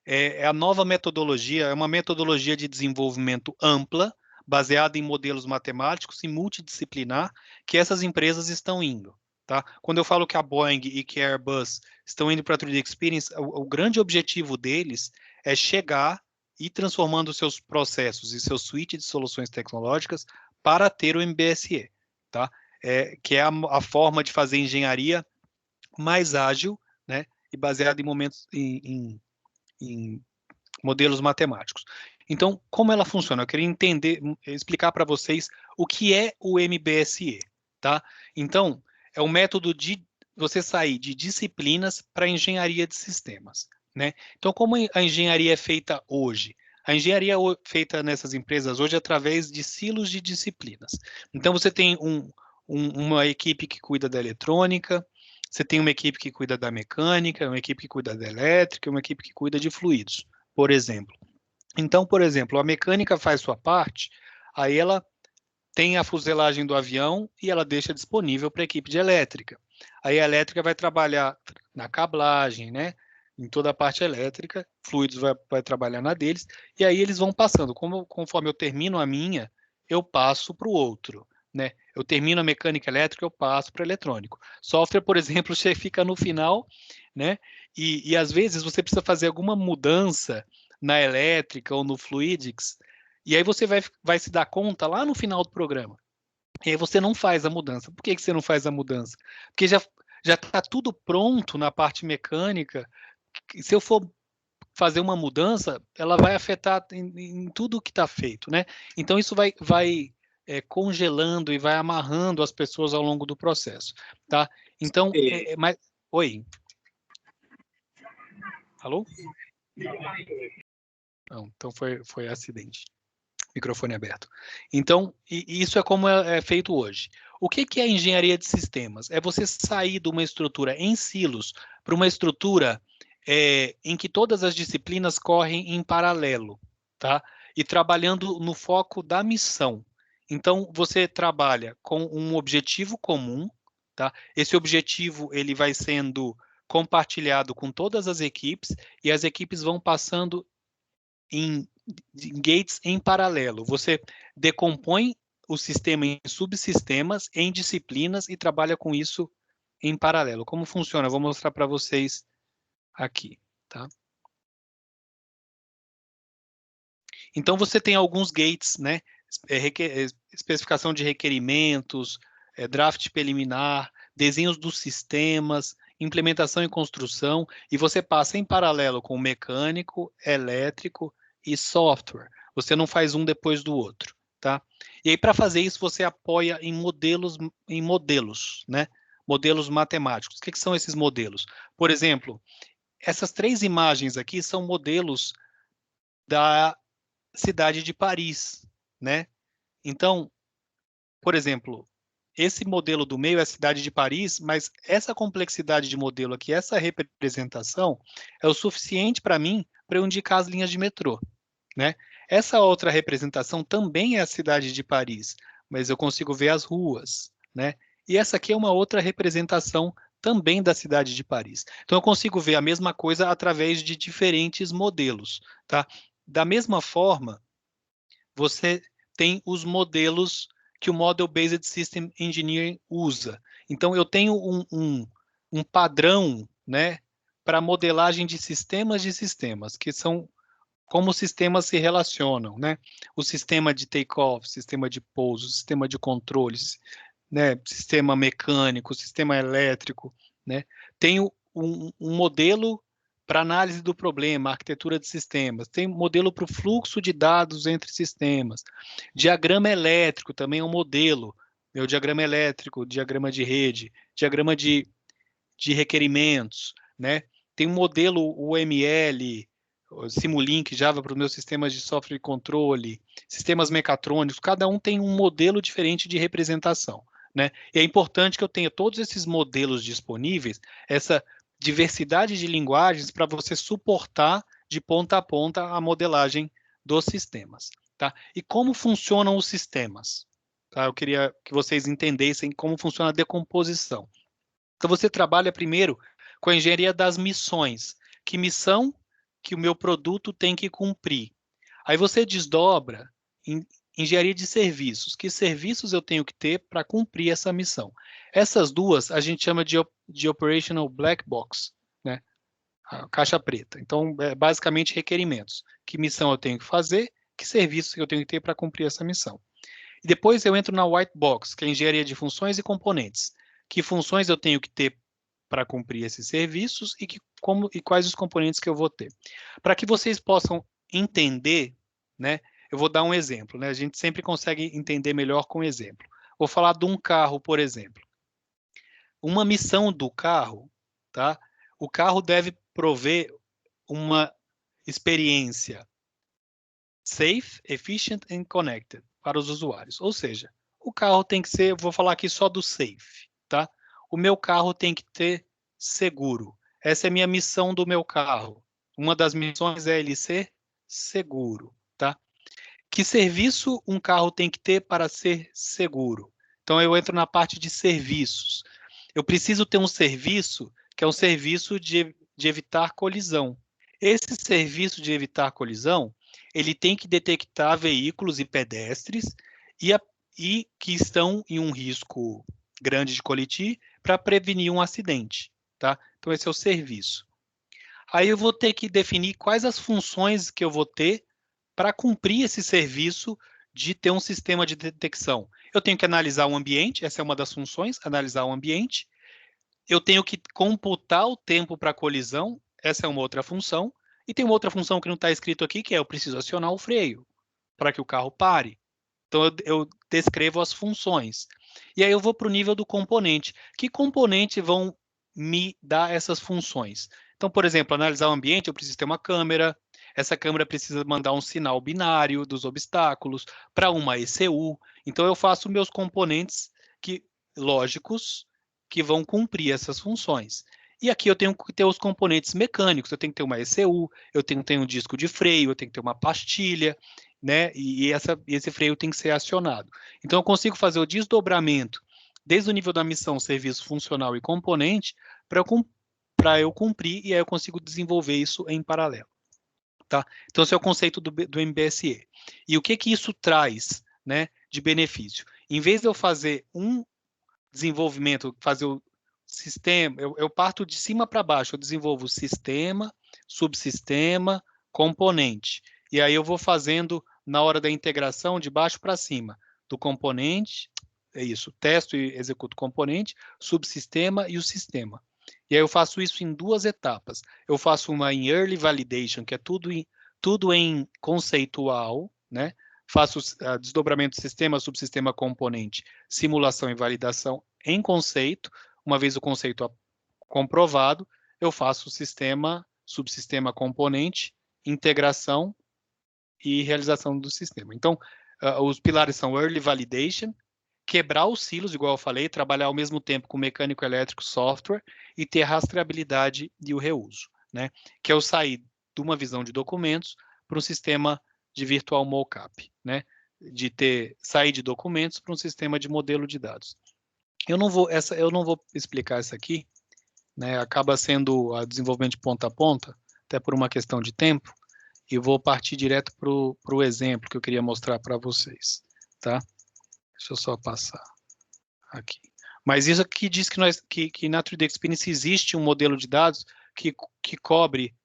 É a nova metodologia, é uma metodologia de desenvolvimento ampla, baseada em modelos matemáticos e multidisciplinar, que essas empresas estão indo, tá? Quando eu falo que a Boeing e que a Airbus estão indo para a 3D Experience, o grande objetivo deles é chegar e transformando seus processos e seu suite de soluções tecnológicas para ter o MBSE, tá? Que é a forma de fazer engenharia mais ágil, né? E baseada em modelos matemáticos. Então, como ela funciona? Eu queria explicar para vocês o que é o MBSE, tá? Então, é um método de você sair de disciplinas para engenharia de sistemas, né? Então, como a engenharia é feita hoje? A engenharia feita nessas empresas hoje é através de silos de disciplinas. Então, você tem uma equipe que cuida da eletrônica, você tem uma equipe que cuida da mecânica, uma equipe que cuida da elétrica, uma equipe que cuida de fluidos, por exemplo. Então, por exemplo, a mecânica faz sua parte, aí ela tem a fuselagem do avião e ela deixa disponível para a equipe de elétrica. Aí a elétrica vai trabalhar na cablagem, né? Em toda a parte elétrica, fluidos vai trabalhar na deles, e aí eles vão passando. Conforme eu termino a minha, eu passo para o outro, né? Eu termino a mecânica elétrica, eu passo para eletrônico. Software, por exemplo, você fica no final, né? E às vezes você precisa fazer alguma mudança na elétrica ou no fluidics, e aí você vai se dar conta lá no final do programa. E aí você não faz a mudança. Por que você não faz a mudança? Porque já está tudo pronto na parte mecânica. Se eu for fazer uma mudança, ela vai afetar em tudo que está feito, né? Então isso vai congelando e vai amarrando as pessoas ao longo do processo, tá? Então, mas... Oi? Alô? Não, então foi acidente. Microfone aberto. Então, isso é como é feito hoje. O que é engenharia de sistemas? É você sair de uma estrutura em silos para uma estrutura em que todas as disciplinas correm em paralelo, tá? E trabalhando no foco da missão. Então, você trabalha com um objetivo comum, tá? Esse objetivo ele vai sendo compartilhado com todas as equipes e as equipes vão passando em gates em paralelo. Você decompõe o sistema em subsistemas, em disciplinas e trabalha com isso em paralelo. Como funciona? Eu vou mostrar para vocês aqui, tá? Então você tem alguns gates, né? Especificação de requerimentos, draft preliminar, desenhos dos sistemas, implementação e construção, e você passa em paralelo com mecânico, elétrico e software. Você não faz um depois do outro, tá? E aí para fazer isso você apoia em modelos, né? Modelos matemáticos. O que são esses modelos? Por exemplo, essas 3 imagens aqui são modelos da cidade de Paris, né? Então, por exemplo, esse modelo do meio é a cidade de Paris, mas essa complexidade de modelo aqui, essa representação, é o suficiente para mim para eu indicar as linhas de metrô, né? Essa outra representação também é a cidade de Paris, mas eu consigo ver as ruas, né? E essa aqui é uma outra representação também da cidade de Paris. Então eu consigo ver a mesma coisa através de diferentes modelos, tá? Da mesma forma, você tem os modelos que o Model Based System Engineering usa. Então, eu tenho um padrão, né, para modelagem de sistemas, que são como os sistemas se relacionam, né? O sistema de take-off, sistema de pouso, sistema de controles, né, sistema mecânico, sistema elétrico, né? Tenho um modelo para análise do problema, arquitetura de sistemas, tem modelo para o fluxo de dados entre sistemas, diagrama elétrico também é um modelo, meu diagrama elétrico, diagrama de rede, diagrama de requerimentos, né? Tem um modelo UML, Simulink, Java para os meus sistemas de software de controle, sistemas mecatrônicos, cada um tem um modelo diferente de representação, né? E é importante que eu tenha todos esses modelos disponíveis, essa diversidade de linguagens para você suportar de ponta a ponta a modelagem dos sistemas, tá? E como funcionam os sistemas? Tá? Eu queria que vocês entendessem como funciona a decomposição. Então você trabalha primeiro com a engenharia das missões. Que missão que o meu produto tem que cumprir? Aí você desdobra engenharia de serviços. Que serviços eu tenho que ter para cumprir essa missão? Essas duas a gente chama de operational black box, né? A caixa preta. Então, é basicamente requerimentos. Que missão eu tenho que fazer? Que serviços que eu tenho que ter para cumprir essa missão? E depois eu entro na white box, que é a engenharia de funções e componentes. Que funções eu tenho que ter para cumprir esses serviços e quais os componentes que eu vou ter. Para que vocês possam entender, né, eu vou dar um exemplo. Né, a gente sempre consegue entender melhor com exemplo. Vou falar de um carro, por exemplo. Uma missão do carro, tá? O carro deve prover uma experiência safe, efficient and connected para os usuários. Ou seja, o carro tem que ser, vou falar aqui só do safe, tá? O meu carro tem que ter seguro. Essa é a minha missão do meu carro. Uma das missões é ele ser seguro, tá? Que serviço um carro tem que ter para ser seguro? Então eu entro na parte de serviços. Eu preciso ter um serviço que é um serviço de evitar colisão. Esse serviço de evitar colisão, ele tem que detectar veículos e pedestres e que estão em um risco grande de colitir para prevenir um acidente, tá? Então esse é o serviço. Aí eu vou ter que definir quais as funções que eu vou ter para cumprir esse serviço de ter um sistema de detecção. Eu tenho que analisar o ambiente, essa é uma das funções, analisar o ambiente. Eu tenho que computar o tempo para colisão, essa é uma outra função. E tem uma outra função que não está escrito aqui, que é eu preciso acionar o freio para que o carro pare. Então, eu descrevo as funções. E aí eu vou para o nível do componente. Que componente vão me dar essas funções? Então, por exemplo, analisar o ambiente, eu preciso ter uma câmera. Essa câmera precisa mandar um sinal binário dos obstáculos para uma ECU. Então, eu faço meus componentes lógicos que vão cumprir essas funções. E aqui eu tenho que ter os componentes mecânicos. Eu tenho que ter uma ECU, eu tenho que ter um disco de freio, eu tenho que ter uma pastilha, né? E esse freio tem que ser acionado. Então, eu consigo fazer o desdobramento desde o nível da missão, serviço funcional e componente para eu cumprir, e aí eu consigo desenvolver isso em paralelo. Tá? Então, esse é o conceito do MBSE. E o que isso traz, né, de benefício? Em vez de eu fazer um desenvolvimento, fazer o sistema, eu parto de cima para baixo, eu desenvolvo sistema, subsistema, componente. E aí eu vou fazendo, na hora da integração, de baixo para cima, do componente, é isso, testo e executo o componente, subsistema e o sistema. E aí eu faço isso em duas etapas. Eu faço uma em early validation, que é tudo em conceitual, né? Faço desdobramento sistema, subsistema, componente, simulação e validação em conceito. Uma vez o conceito comprovado, eu faço o sistema, subsistema, componente, integração e realização do sistema. Então, os pilares são early validation, quebrar os silos, igual eu falei, trabalhar ao mesmo tempo com mecânico, elétrico, software e ter rastreabilidade e o reuso, né? Que é eu sair de uma visão de documentos para um sistema de virtual mockup, né? De sair de documentos para um sistema de modelo de dados. Eu não vou explicar essa aqui, né? Acaba sendo a desenvolvimento de ponta a ponta, até por uma questão de tempo, e vou partir direto para o exemplo que eu queria mostrar para vocês, tá? Deixa eu só passar aqui. Mas isso aqui diz que na 3D Experience existe um modelo de dados que cobre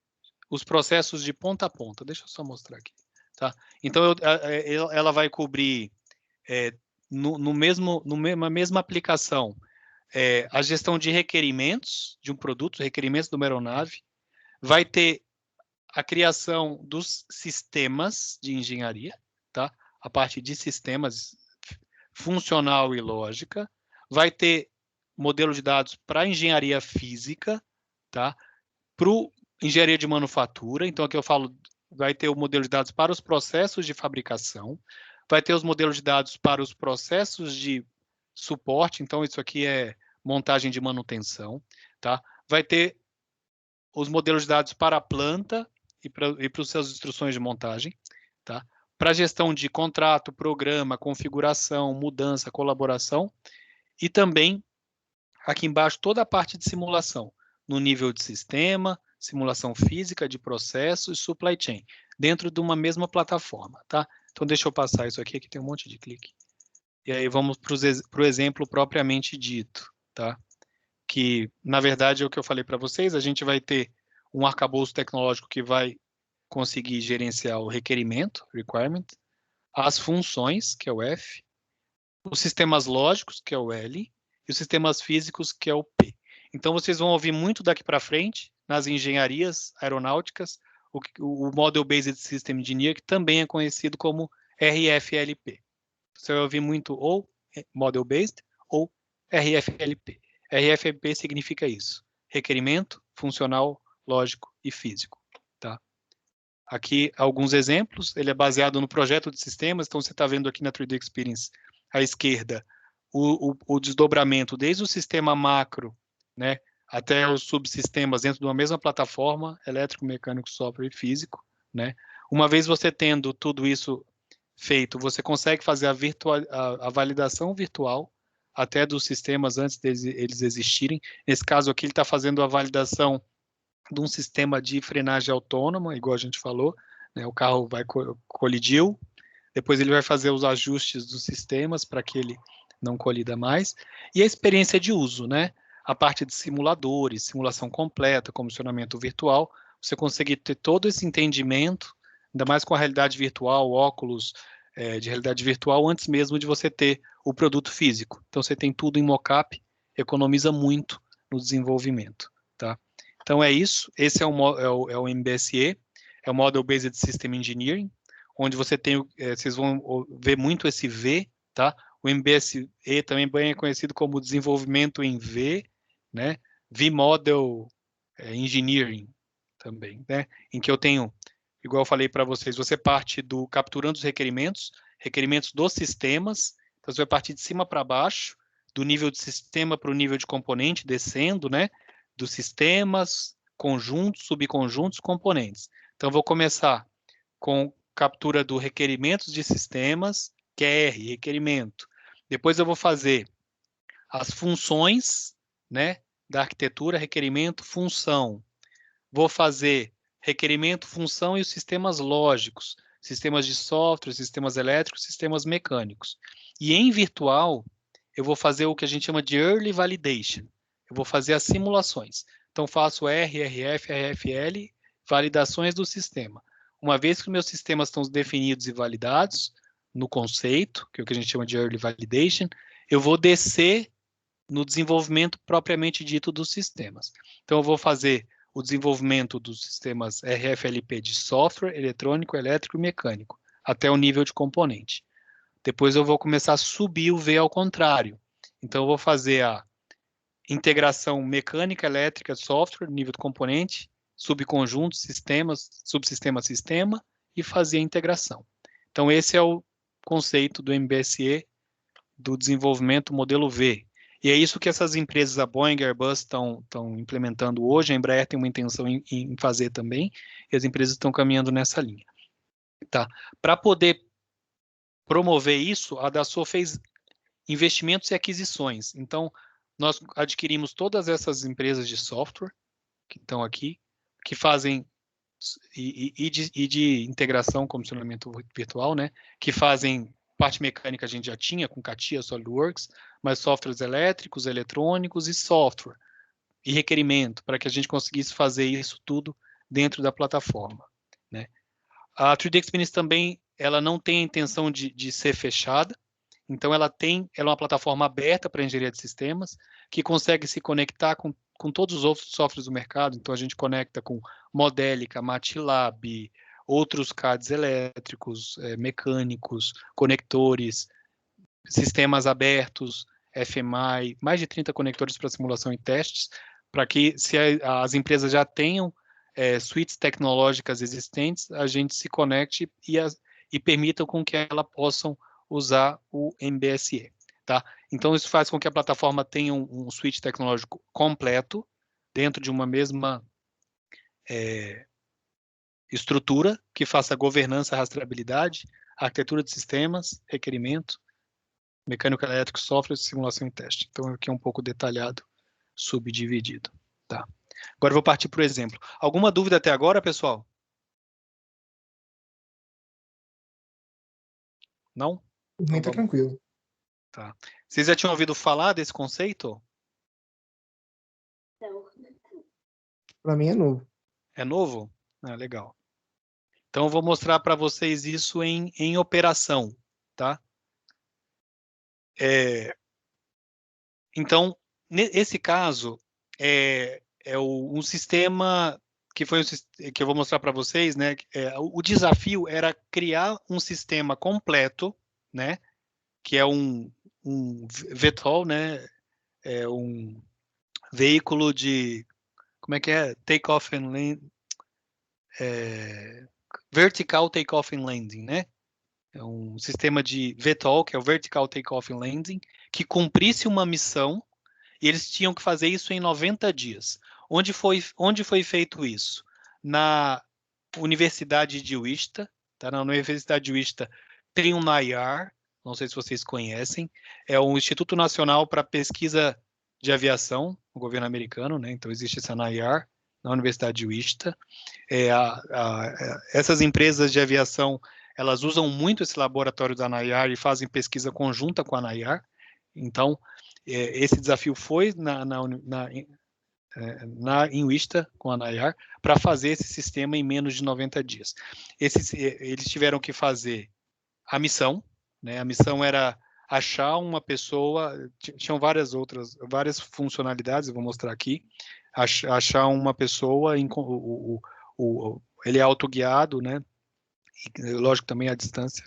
os processos de ponta a ponta. Deixa eu só mostrar aqui. Tá? Então, ela vai cobrir, numa mesma aplicação, a gestão de requerimentos de um produto, requerimentos de uma aeronave, vai ter a criação dos sistemas de engenharia, tá? A parte de sistemas funcional e lógica, vai ter modelo de dados para engenharia física, tá? Para engenharia de manufatura, então aqui eu falo, vai ter o modelo de dados para os processos de fabricação, vai ter os modelos de dados para os processos de suporte, então isso aqui é montagem de manutenção, tá? Vai ter os modelos de dados para a planta e para as suas instruções de montagem, tá? Para gestão de contrato, programa, configuração, mudança, colaboração, e também, aqui embaixo, toda a parte de simulação, no nível de sistema, simulação física, de processo e supply chain, dentro de uma mesma plataforma, tá? Então, deixa eu passar isso aqui tem um monte de clique. E aí vamos para o exemplo propriamente dito, tá? Que, na verdade, é o que eu falei para vocês, a gente vai ter um arcabouço tecnológico que vai conseguir gerenciar o requerimento, requirement, as funções, que é o F, os sistemas lógicos, que é o L, e os sistemas físicos, que é o P. Então, vocês vão ouvir muito daqui para frente, nas engenharias aeronáuticas, o Model Based System Engineer, que também é conhecido como RFLP. Você vai ouvir muito ou Model Based ou RFLP. RFLP significa isso: requerimento, funcional, lógico e físico. Tá? Aqui alguns exemplos. Ele é baseado no projeto de sistemas. Então, você está vendo aqui na 3D Experience, à esquerda, o desdobramento desde o sistema macro, né, até os subsistemas dentro de uma mesma plataforma, elétrico, mecânico, software e físico. Né? Uma vez você tendo tudo isso feito, você consegue fazer a validação virtual até dos sistemas antes deles existirem. Nesse caso aqui, ele está fazendo a validação de um sistema de frenagem autônoma, igual a gente falou, né? O carro colidiu, depois ele vai fazer os ajustes dos sistemas para que ele não colida mais, e a experiência de uso, né? A parte de simuladores, simulação completa, comissionamento virtual, você conseguir ter todo esse entendimento, ainda mais com a realidade virtual, óculos de realidade virtual, antes mesmo de você ter o produto físico. Então, você tem tudo em mockup, economiza muito no desenvolvimento, tá? Então, é isso. Esse é o MBSE, é o Model Based System Engineering, onde você tem, vocês vão ver muito esse V, tá? O MBSE também bem é conhecido como desenvolvimento em V, né? V-Model Engineering também, né? Em que eu tenho, igual eu falei para vocês, você parte do capturando os requerimentos dos sistemas, então você vai partir de cima para baixo, do nível de sistema para o nível de componente, descendo, né? Dos sistemas, conjuntos, subconjuntos, componentes. Então, eu vou começar com captura do requerimentos de sistemas, que é R, requerimento. Depois eu vou fazer as funções, né, da arquitetura, requerimento, função. Vou fazer requerimento, função e os sistemas lógicos, sistemas de software, sistemas elétricos, sistemas mecânicos. E em virtual, eu vou fazer o que a gente chama de Early Validation. Eu vou fazer as simulações. Então, faço R, RF, RFL, validações do sistema. Uma vez que meus sistemas estão definidos e validados, no conceito, que é o que a gente chama de Early Validation, eu vou descer no desenvolvimento propriamente dito dos sistemas. Então, eu vou fazer o desenvolvimento dos sistemas RFLP de software, eletrônico, elétrico e mecânico, até o nível de componente. Depois eu vou começar a subir o V ao contrário. Então, eu vou fazer a integração mecânica, elétrica, software, nível de componente, subconjuntos, sistemas, subsistema, sistema, e fazer a integração. Então, esse é o conceito do MBSE, do desenvolvimento modelo V. E é isso que essas empresas, a Boeing e a Airbus, estão implementando hoje. A Embraer tem uma intenção em fazer também, e as empresas estão caminhando nessa linha. Tá? Para poder promover isso, a Dassault fez investimentos e aquisições. Então, nós adquirimos todas essas empresas de software que estão aqui, que fazem e de integração, comissionamento virtual, né? Que fazem parte mecânica a gente já tinha com CATIA, SolidWorks, mas softwares elétricos, eletrônicos e software e requerimento para que a gente conseguisse fazer isso tudo dentro da plataforma, né? A 3D Experience também, ela não tem a intenção de ser fechada, então ela é uma plataforma aberta para engenharia de sistemas, que consegue se conectar com todos os outros softwares do mercado. Então a gente conecta com Modelica, MATLAB, outros CADs elétricos, mecânicos, conectores, sistemas abertos, FMI, mais de 30 conectores para simulação e testes, para que se as empresas já tenham suítes tecnológicas existentes, a gente se conecte e permitam com que elas possam usar o MBSE. Tá? Então, isso faz com que a plataforma tenha um suíte tecnológico completo dentro de uma mesma estrutura que faça governança, rastreabilidade, arquitetura de sistemas, requerimento, mecânico elétrico, software, simulação e teste. Então, aqui é um pouco detalhado, subdividido. Tá? Agora eu vou partir para o exemplo. Alguma dúvida até agora, pessoal? Não? Por Então mim tá vamos. tranquilo. Tá. Vocês já tinham ouvido falar desse conceito? Para mim é novo. É novo? Ah, legal. Então eu vou mostrar para vocês isso em operação, tá? Então, nesse caso, um sistema que foi que eu vou mostrar para vocês, né? O desafio era criar um sistema completo, né? Que é um VTOL, né? É um veículo de, como é que é? Take-off and landing, vertical take-off and landing, né? É um sistema de VTOL, que é o Vertical Take-off and Landing, que cumprisse uma missão e eles tinham que fazer isso em 90 dias. Onde foi feito isso? Na Universidade de Wichita, tá? Na Universidade de Wichita tem um NIAR, não sei se vocês conhecem, é o Instituto Nacional para Pesquisa de Aviação, o governo americano, né? Então existe essa NIAR na Universidade de Wichita. Essas empresas de aviação, elas usam muito esse laboratório da NIAR e fazem pesquisa conjunta com a NIAR. Então, esse desafio foi em Wichita, com a NIAR, para fazer esse sistema em menos de 90 dias. Eles tiveram que fazer a missão, né? A missão era achar uma pessoa, tinham várias funcionalidades, eu vou mostrar aqui, achar uma pessoa, ele é autoguiado, né? E, lógico, também à distância,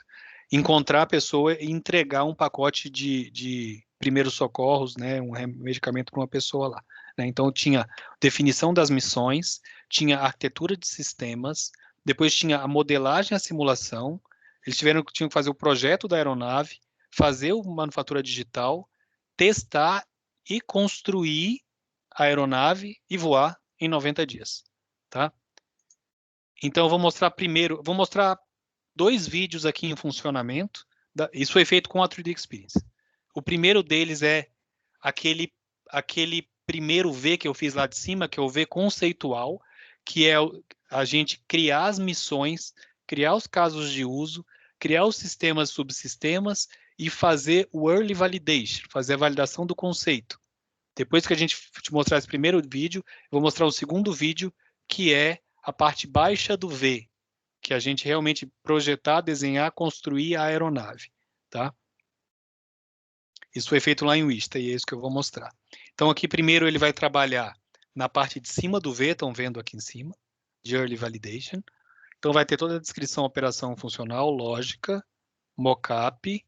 encontrar a pessoa e entregar um pacote de primeiros socorros, né? Um medicamento para uma pessoa lá. Né? Então, tinha definição das missões, tinha arquitetura de sistemas, depois tinha a modelagem e a simulação, eles tinham que fazer o projeto da aeronave, fazer a manufatura digital, testar e construir a aeronave e voar em 90 dias, tá? Então, eu vou mostrar 2 vídeos aqui em funcionamento. Isso foi feito com a 3D Experience. O primeiro deles é aquele primeiro V que eu fiz lá de cima, que é o V conceitual, que é a gente criar as missões, criar os casos de uso, criar os sistemas, subsistemas e fazer o early validation, fazer a validação do conceito. Depois que a gente te mostrar esse primeiro vídeo, eu vou mostrar o segundo vídeo, que é a parte baixa do V, que a gente realmente projetar, desenhar, construir a aeronave, tá? Isso foi feito lá em Wichita e é isso que eu vou mostrar. Então aqui primeiro ele vai trabalhar na parte de cima do V, estão vendo aqui em cima, de Early Validation. Então vai ter toda a descrição, operação funcional, lógica, mockup,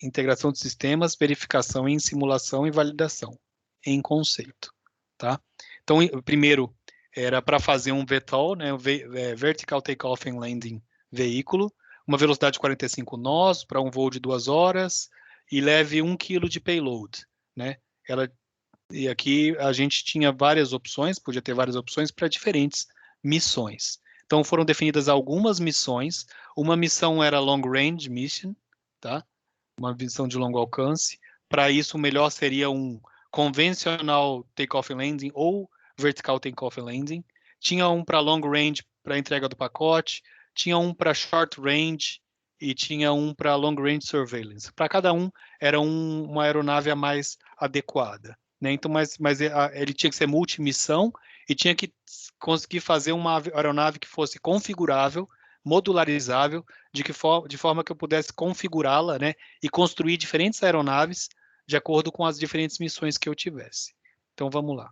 integração de sistemas, verificação em simulação e validação, em conceito, tá? Então primeiro era para fazer um VTOL, né, Vertical Takeoff and Landing veículo, uma velocidade de 45 nós para um voo de 2 horas e leve 1 kg de payload, né? E aqui a gente tinha várias opções, podia ter várias opções para diferentes missões. Então foram definidas algumas missões. Uma missão era Long Range Mission, tá? Uma missão de longo alcance. Para isso, o melhor seria um convencional takeoff and landing ou vertical takeoff and landing. Tinha um para long range, para entrega do pacote. Tinha um para short range e tinha um para long range surveillance. Para cada um, era uma aeronave a mais adequada. Né? Então, mas ele tinha que ser multimissão e tinha que conseguir fazer uma aeronave que fosse configurável, modularizável, de forma que eu pudesse configurá-la, né, e construir diferentes aeronaves de acordo com as diferentes missões que eu tivesse. Então, vamos lá.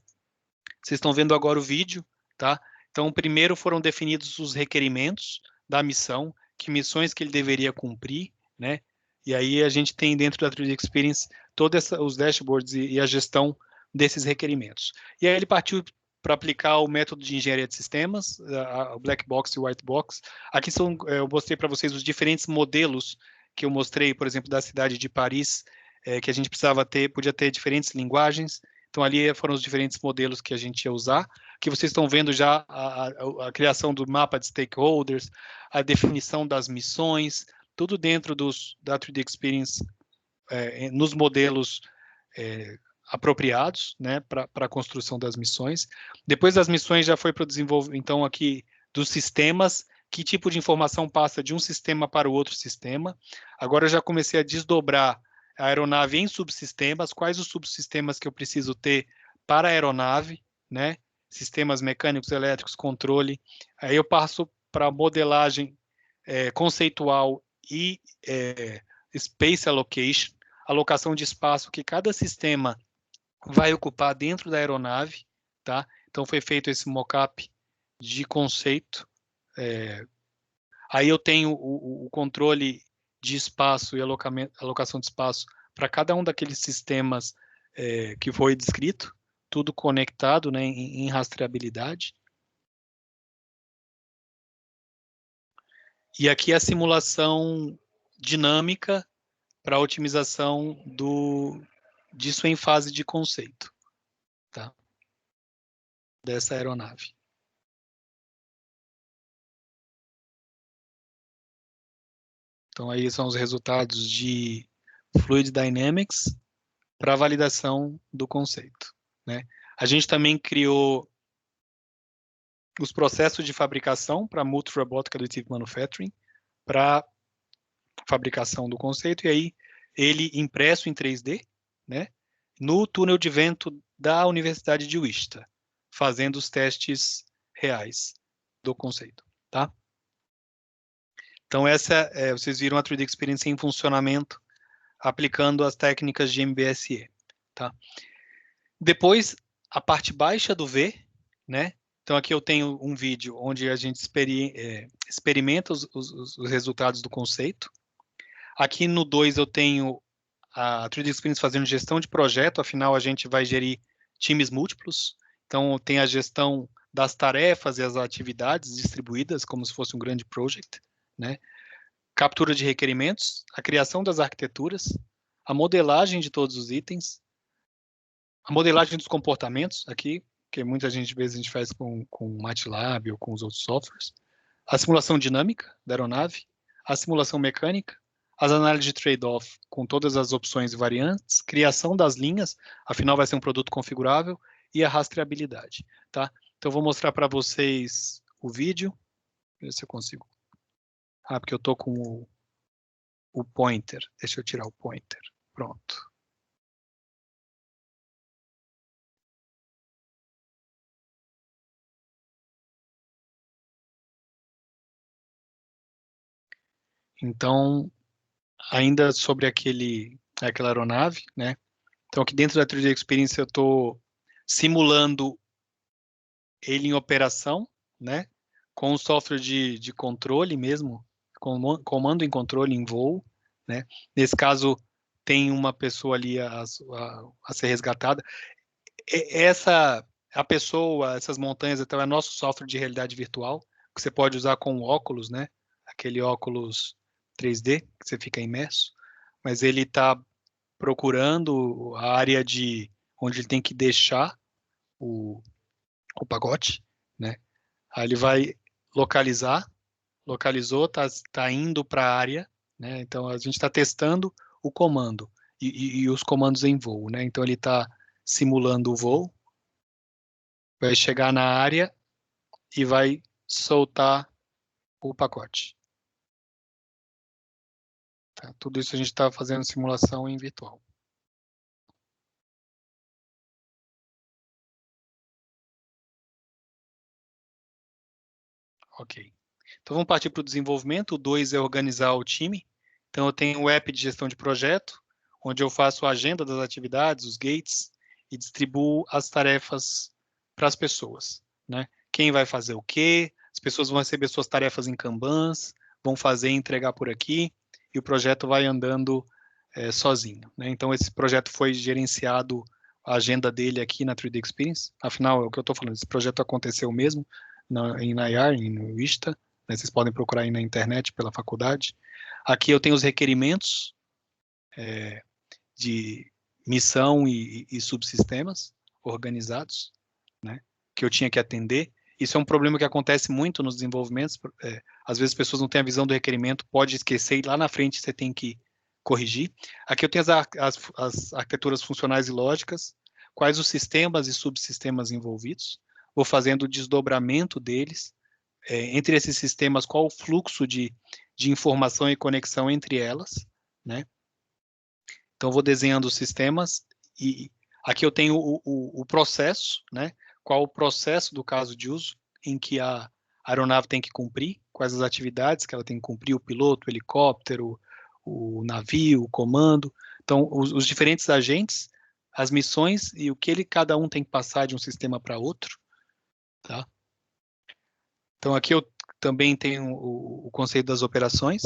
Vocês estão vendo agora o vídeo, tá? Então, primeiro foram definidos os requerimentos da missão, que missões que ele deveria cumprir, né? E aí a gente tem dentro da 3D Experience todos os dashboards e a gestão desses requerimentos. E aí ele partiu para aplicar o método de engenharia de sistemas, o black box e o white box. Aqui eu mostrei para vocês os diferentes modelos que eu mostrei, por exemplo, da cidade de Paris, que a gente podia ter diferentes linguagens. Então ali foram os diferentes modelos que a gente ia usar, que vocês estão vendo já a criação do mapa de stakeholders, a definição das missões, tudo dentro da 3D Experience, nos modelos apropriados, né, para a construção das missões. Depois das missões já foi para o desenvolvimento, então, aqui dos sistemas, que tipo de informação passa de um sistema para o outro sistema. Agora eu já comecei a desdobrar a aeronave em subsistemas, quais os subsistemas que eu preciso ter para a aeronave, né? Sistemas mecânicos, elétricos, controle. Aí eu passo para modelagem conceitual e space allocation, alocação de espaço que cada sistema vai ocupar dentro da aeronave, tá? Então foi feito esse mock-up de conceito. Aí eu tenho o controle de espaço e alocação de espaço para cada um daqueles sistemas que foi descrito, tudo conectado, né, em rastreabilidade. E aqui a simulação dinâmica para otimização disso em fase de conceito, tá? Dessa aeronave. Então aí são os resultados de Fluid Dynamics para validação do conceito, né? A gente também criou os processos de fabricação para Multi-Robotic Additive Manufacturing, para fabricação do conceito, e aí ele impresso em 3D, né, no túnel de vento da Universidade de Wichita, fazendo os testes reais do conceito, tá? Então vocês viram a 3D Experience em funcionamento, aplicando as técnicas de MBSE, tá? Depois, a parte baixa do V, né? Então aqui eu tenho um vídeo onde a gente experimenta os resultados do conceito. Aqui no 2 eu tenho a 3D Experience fazendo gestão de projeto, afinal a gente vai gerir times múltiplos. Então tem a gestão das tarefas e as atividades distribuídas como se fosse um grande project, né? Captura de requerimentos, a criação das arquiteturas, a modelagem de todos os itens, a modelagem dos comportamentos aqui, que muita gente, às vezes, a gente faz com o MATLAB ou com os outros softwares, a simulação dinâmica da aeronave, a simulação mecânica, as análises de trade-off com todas as opções e variantes, criação das linhas, afinal vai ser um produto configurável, e a rastreabilidade, tá? Então, eu vou mostrar para vocês o vídeo, ver se eu consigo. Porque eu tô com o pointer, deixa eu tirar o pointer, pronto. Então, ainda sobre aquela aeronave, né? Então, aqui dentro da 3D Experience eu estou simulando ele em operação, né? Com o software de controle mesmo, comando em controle em voo, né? Nesse caso, tem uma pessoa ali a ser resgatada. A pessoa, essas montanhas, então, é nosso software de realidade virtual, que você pode usar com óculos, né? Aquele óculos 3D, que você fica imerso, mas ele está procurando a área onde ele tem que deixar o pacote, né? Aí ele vai localizou, tá indo para a área, né? Então a gente está testando o comando e os comandos em voo, né? Então ele está simulando o voo, vai chegar na área e vai soltar o pacote. Tá? Tudo isso a gente está fazendo simulação em virtual. Ok. Então vamos partir para o desenvolvimento. O 2 é organizar o time. Então eu tenho o app de gestão de projeto, onde eu faço a agenda das atividades, os gates, e distribuo as tarefas para as pessoas, né? Quem vai fazer o quê? As pessoas vão receber suas tarefas em Kanbans, vão fazer e entregar por aqui, e o projeto vai andando sozinho, né? Então esse projeto foi gerenciado, a agenda dele aqui na 3D Experience. Afinal, é o que eu estou falando, esse projeto aconteceu mesmo em Nayar, em Wichita, né? Vocês podem procurar aí na internet pela faculdade. Aqui eu tenho os requerimentos de missão e subsistemas organizados, né, que eu tinha que atender. Isso é um problema que acontece muito nos desenvolvimentos. Às vezes as pessoas não têm a visão do requerimento, pode esquecer e lá na frente você tem que corrigir. Aqui eu tenho as arquiteturas funcionais e lógicas, quais os sistemas e subsistemas envolvidos, vou fazendo o desdobramento deles, entre esses sistemas, qual o fluxo de informação e conexão entre elas, né? Então, eu vou desenhando os sistemas e aqui eu tenho o processo, né? Qual o processo do caso de uso em que a aeronave tem que cumprir, quais as atividades que ela tem que cumprir, o piloto, o helicóptero, o navio, o comando. Então, os diferentes agentes, as missões e o que cada um tem que passar de um sistema para outro, tá? Então, aqui eu também tenho o conceito das operações.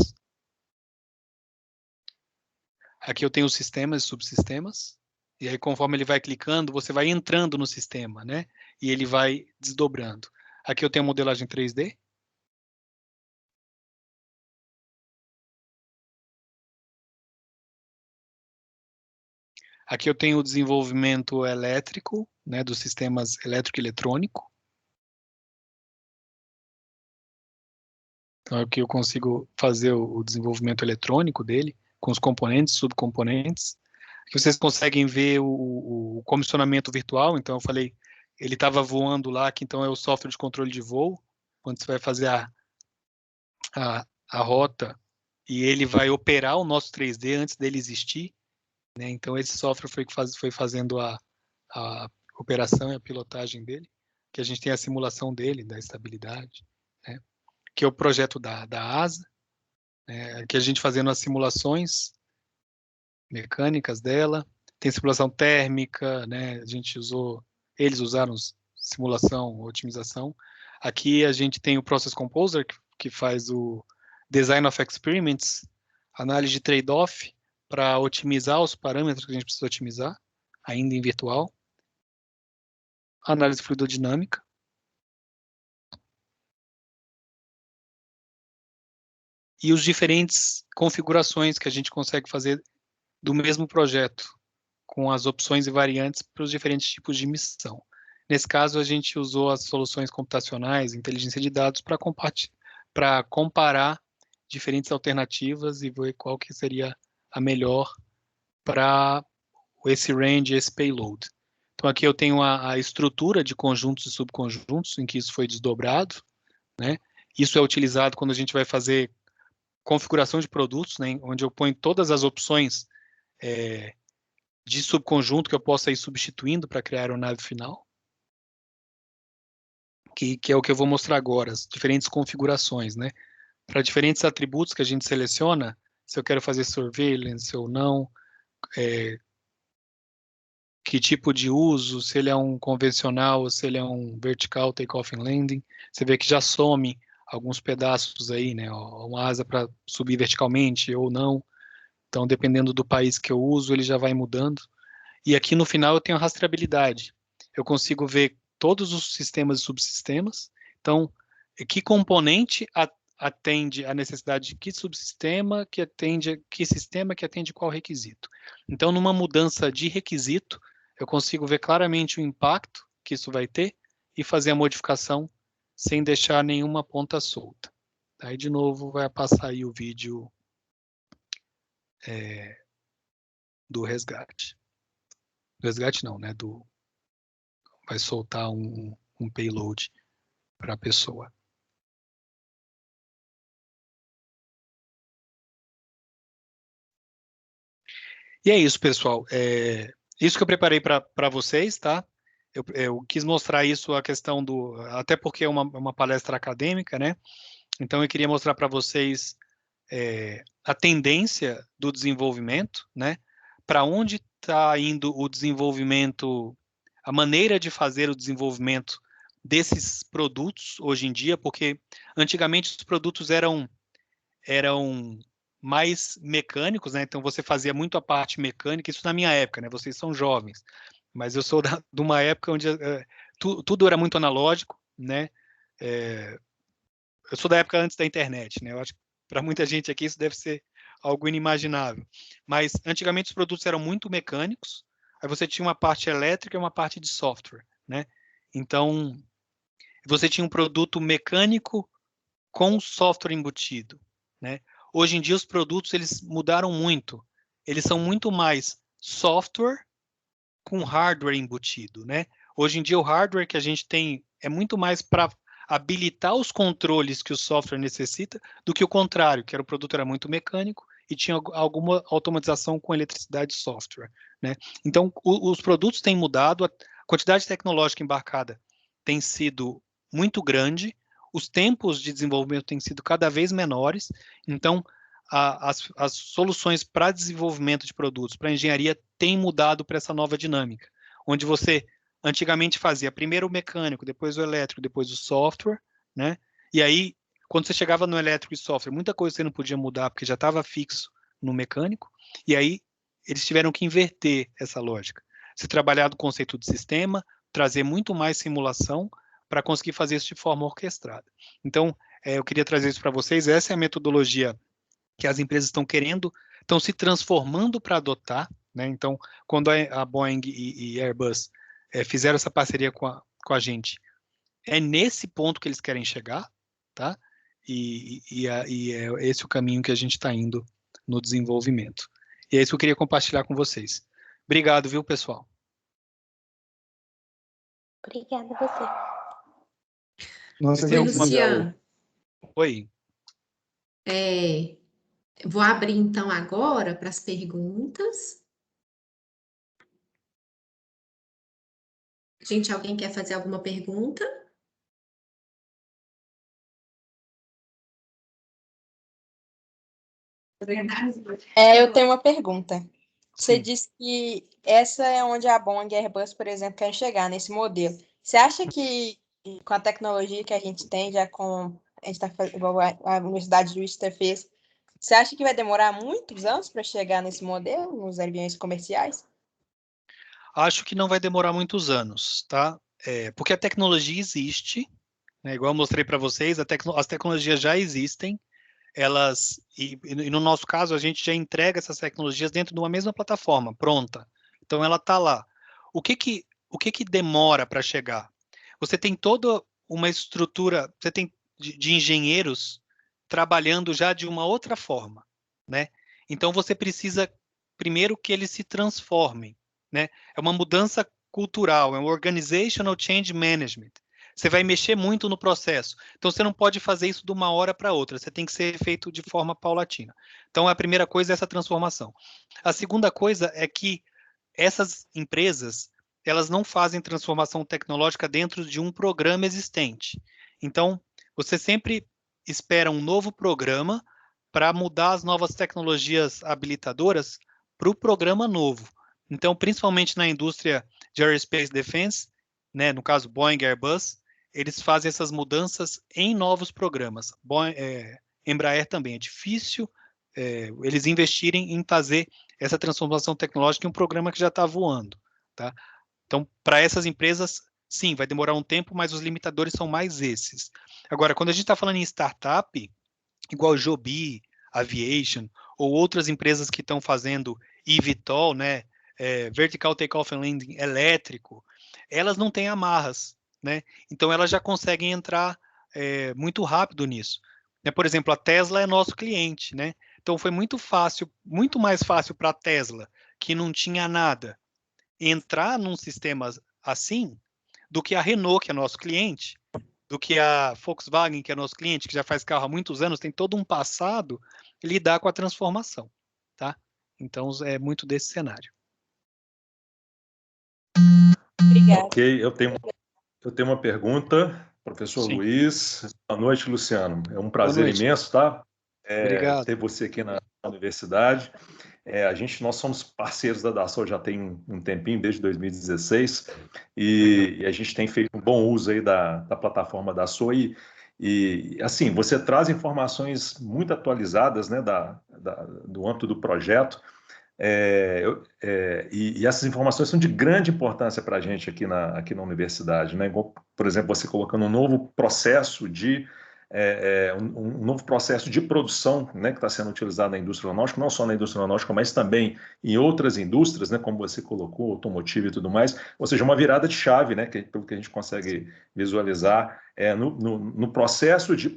Aqui eu tenho os sistemas e subsistemas. E aí, conforme ele vai clicando, você vai entrando no sistema, né? E ele vai desdobrando. Aqui eu tenho a modelagem 3D. Aqui eu tenho o desenvolvimento elétrico, né, dos sistemas elétrico e eletrônico. Então, aqui eu consigo fazer o desenvolvimento eletrônico dele, com os componentes, subcomponentes. Aqui vocês conseguem ver o comissionamento virtual. Então, eu falei, ele estava voando lá, que então é o software de controle de voo, quando você vai fazer a rota, e ele vai operar o nosso 3D antes dele existir, né? Então, esse software foi fazendo a operação e a pilotagem dele, que a gente tem a simulação dele, da estabilidade, né? Que é o projeto da ASA, né? Que a gente fazendo as simulações mecânicas dela, tem simulação térmica, né? Eles usaram simulação, otimização. Aqui a gente tem o Process Composer, que faz o Design of Experiments, análise de trade-off, para otimizar os parâmetros que a gente precisa otimizar, ainda em virtual. Análise fluidodinâmica. E os diferentes configurações que a gente consegue fazer do mesmo projeto, com as opções e variantes para os diferentes tipos de missão. Nesse caso, a gente usou as soluções computacionais, inteligência de dados, para comparar diferentes alternativas e ver qual que seria a melhor para esse range, esse payload. Então, aqui eu tenho a estrutura de conjuntos e subconjuntos, em que isso foi desdobrado, né? Isso é utilizado quando a gente vai fazer configuração de produtos, né? Onde eu ponho todas as opções de subconjunto que eu possa ir substituindo para criar a aeronave final, que é o que eu vou mostrar agora, as diferentes configurações, né? Para diferentes atributos que a gente seleciona, se eu quero fazer surveillance ou não, que tipo de uso, se ele é um convencional, se ele é um vertical takeoff and landing. Você vê que já some alguns pedaços aí, né? Uma asa para subir verticalmente ou não. Então, dependendo do país que eu uso, ele já vai mudando. E aqui no final eu tenho a rastreabilidade. Eu consigo ver todos os sistemas e subsistemas. Então, que componente atende a necessidade de que subsistema, que sistema que atende qual requisito. Então, numa mudança de requisito, eu consigo ver claramente o impacto que isso vai ter e fazer a modificação sem deixar nenhuma ponta solta. Aí, de novo, vai passar aí o vídeo do resgate. Do resgate não, né? Vai soltar um payload para a pessoa. E é isso, pessoal. Isso que eu preparei para vocês, tá? Eu quis mostrar isso, a questão até porque é uma palestra acadêmica, né? Então eu queria mostrar para vocês a tendência do desenvolvimento, né? Para onde está indo o desenvolvimento, a maneira de fazer o desenvolvimento desses produtos hoje em dia, porque antigamente os produtos eram mais mecânicos, né? Então você fazia muito a parte mecânica, isso na minha época, né? Vocês são jovens, mas eu sou de uma época onde tudo era muito analógico, né? Eu sou da época antes da internet, né? Eu acho que para muita gente aqui isso deve ser algo inimaginável. Mas antigamente os produtos eram muito mecânicos, aí você tinha uma parte elétrica e uma parte de software, né? Então você tinha um produto mecânico com software embutido, né? Hoje em dia os produtos eles mudaram muito. Eles são muito mais software com hardware embutido, né? Hoje em dia o hardware que a gente tem é muito mais para habilitar os controles que o software necessita, do que o contrário, que era o produto era muito mecânico e tinha alguma automatização com eletricidade e software, né? Então, os produtos têm mudado, a quantidade tecnológica embarcada tem sido muito grande, os tempos de desenvolvimento têm sido cada vez menores, então as soluções para desenvolvimento de produtos, para engenharia, têm mudado para essa nova dinâmica, onde você antigamente fazia primeiro o mecânico, depois o elétrico, depois o software, né? E aí, quando você chegava no elétrico e software, muita coisa você não podia mudar porque já estava fixo no mecânico, e aí eles tiveram que inverter essa lógica. Se trabalhar do conceito de sistema, trazer muito mais simulação para conseguir fazer isso de forma orquestrada. Então, eu queria trazer isso para vocês. Essa é a metodologia que as empresas estão querendo, estão se transformando para adotar, né? Então, quando a Boeing e Airbus fizeram essa parceria com a gente, é nesse ponto que eles querem chegar, tá? E é esse o caminho que a gente está indo no desenvolvimento. E é isso que eu queria compartilhar com vocês. Obrigado, viu, pessoal? Obrigada a você. Nossa, Tem Oi, alguma- Luciano. Oi. Vou abrir então agora para as perguntas. Gente, alguém quer fazer alguma pergunta? Eu tenho uma pergunta. Você Sim. disse que essa é onde a Boeing e a Airbus, por exemplo, querem chegar, nesse modelo. Você acha que com a tecnologia que a gente tem, já com a gente está fazendo, a Universidade de Worcester fez, você acha que vai demorar muitos anos para chegar nesse modelo, nos aviões comerciais? Acho que não vai demorar muitos anos, tá? Porque a tecnologia existe, né? Igual eu mostrei para vocês, as tecnologias já existem, e no nosso caso, a gente já entrega essas tecnologias dentro de uma mesma plataforma, pronta. Então, ela está lá. O que que demora para chegar? Você tem toda uma estrutura, você tem de engenheiros trabalhando já de uma outra forma, né? Então, você precisa, primeiro, que eles se transformem, né? É uma mudança cultural, é um organizational change management. Você vai mexer muito no processo. Então, você não pode fazer isso de uma hora para outra. Você tem que ser feito de forma paulatina. Então, a primeira coisa é essa transformação. A segunda coisa é que essas empresas, elas não fazem transformação tecnológica dentro de um programa existente. Então, você sempre espera um novo programa para mudar as novas tecnologias habilitadoras para o programa novo. Então, principalmente na indústria de Aerospace Defense, né, no caso Boeing e Airbus, eles fazem essas mudanças em novos programas. Embraer também é difícil eles investirem em fazer essa transformação tecnológica em um programa que já está voando, tá? Então, para essas empresas, sim, vai demorar um tempo, mas os limitadores são mais esses. Agora, quando a gente está falando em startup, igual Joby, Aviation, ou outras empresas que estão fazendo eVTOL, né, Vertical Takeoff and Landing elétrico, elas não têm amarras, né? Então, elas já conseguem entrar muito rápido nisso. Por exemplo, a Tesla é nosso cliente, né? Então, foi muito fácil, muito mais fácil para a Tesla, que não tinha nada, entrar num sistema assim, do que a Renault, que é nosso cliente, do que a Volkswagen, que é nosso cliente, que já faz carro há muitos anos, tem todo um passado, lidar com a transformação, tá? Então, é muito desse cenário. Obrigada. Ok, eu tenho uma pergunta, professor Sim. Luiz. Boa noite, Luciano. É um Boa prazer noite. imenso, tá? Obrigado. Ter você aqui na universidade. Nós somos parceiros da Dassault já tem um tempinho, desde 2016, e a gente tem feito um bom uso aí da plataforma Dassault e assim, você traz informações muito atualizadas, né, do âmbito do projeto, e essas informações são de grande importância para a gente aqui na universidade, né? Por exemplo, você colocando um novo processo um novo processo de produção, né, que está sendo utilizado na indústria aeronáutica, não só na indústria aeronáutica, mas também em outras indústrias, né, como você colocou, automotivo e tudo mais, ou seja, uma virada de chave, né, pelo que a gente consegue visualizar no processo de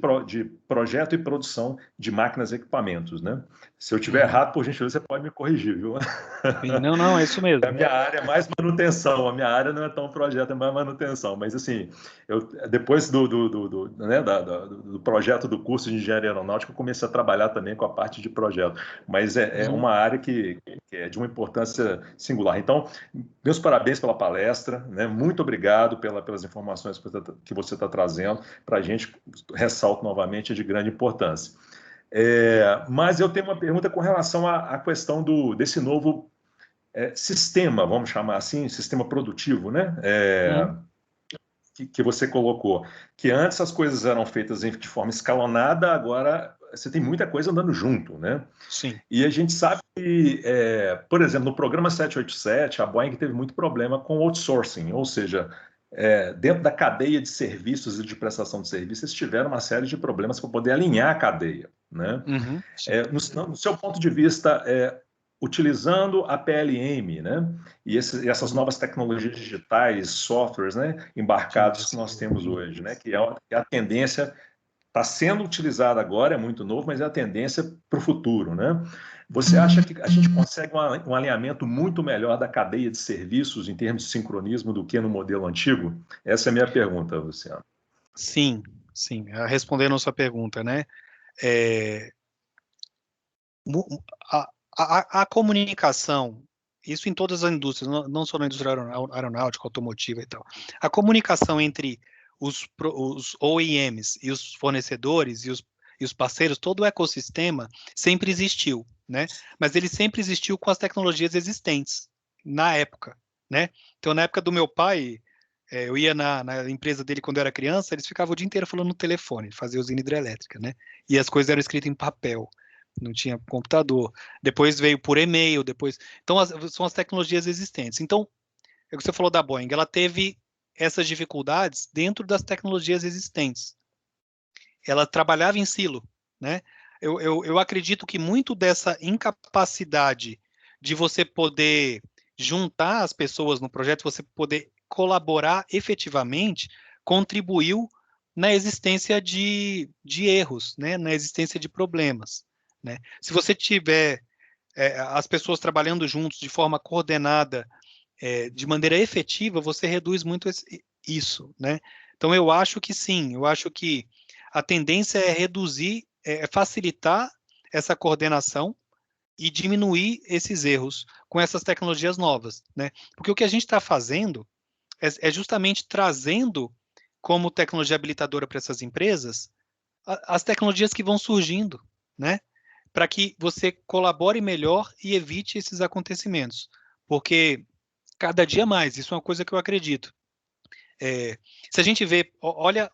projeto e produção de máquinas e equipamentos, né? Se eu tiver errado, por gentileza, você pode me corrigir, viu? Sim, não, é isso mesmo. A minha área é mais manutenção, a minha área não é tão projeto, é mais manutenção. Mas, assim, depois do projeto do curso de engenharia aeronáutica, eu comecei a trabalhar também com a parte de projeto. Mas é uma área que é de uma importância singular. Então, meus parabéns pela palestra, né? Muito obrigado pelas informações que você está trazendo para a gente. Ressalto novamente, é de grande importância. Mas eu tenho uma pergunta com relação à questão desse novo sistema, vamos chamar assim, sistema produtivo, né? Que você colocou. Que antes as coisas eram feitas de forma escalonada, agora você tem muita coisa andando junto, né? Sim. E a gente sabe que, por exemplo, no programa 787, a Boeing teve muito problema com outsourcing, ou seja, dentro da cadeia de serviços e de prestação de serviços, eles tiveram uma série de problemas para poder alinhar a cadeia, né? No seu ponto de vista, utilizando a PLM, né? E essas novas tecnologias digitais, softwares, né? Embarcados que nós temos hoje, né? Que é a tendência, está sendo utilizada agora, é muito novo, mas é a tendência para o futuro, né? Você acha que a gente consegue um alinhamento muito melhor da cadeia de serviços em termos de sincronismo do que no modelo antigo? Essa é a minha pergunta, Luciano. Sim. Respondendo a sua pergunta, né? A comunicação, isso em todas as indústrias, não só na indústria aeronáutica, automotiva e tal. A comunicação entre os OEMs e os fornecedores e os parceiros, todo o ecossistema sempre existiu, né? Mas ele sempre existiu com as tecnologias existentes na época, né? Então, na época do meu pai, eu ia na empresa dele quando eu era criança, eles ficavam o dia inteiro falando no telefone, fazia usina hidrelétrica, né? E as coisas eram escritas em papel. Não tinha computador. Depois veio por e-mail, Então, são as tecnologias existentes. Então, é o que você falou da Boeing, ela teve essas dificuldades dentro das tecnologias existentes. Ela trabalhava em silo, né? Eu acredito que muito dessa incapacidade de você poder juntar as pessoas no projeto, você poder colaborar efetivamente, contribuiu na existência de erros, né? Na existência de problemas. Né? Se você tiver as pessoas trabalhando juntos de forma coordenada, de maneira efetiva, você reduz muito isso. Né? Então, eu acho que sim, eu acho que a tendência é reduzir, facilitar essa coordenação e diminuir esses erros com essas tecnologias novas. Né? Porque o que a gente está fazendo é justamente trazendo como tecnologia habilitadora para essas empresas as tecnologias que vão surgindo, né? Para que você colabore melhor e evite esses acontecimentos. Porque cada dia mais, isso é uma coisa que eu acredito. Se a gente vê, olha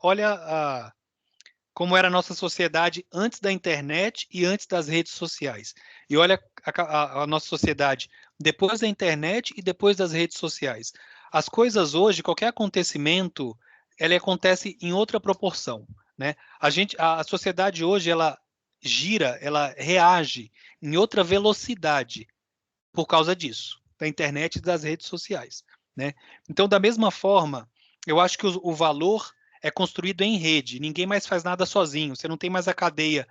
como era a nossa sociedade antes da internet e antes das redes sociais. E olha a nossa sociedade depois da internet e depois das redes sociais. As coisas hoje, qualquer acontecimento, ele acontece em outra proporção. Né? A sociedade hoje, ela gira, ela reage em outra velocidade por causa disso, da internet e das redes sociais. Né? Então, da mesma forma, eu acho que o valor é construído em rede, ninguém mais faz nada sozinho, você não tem mais a cadeia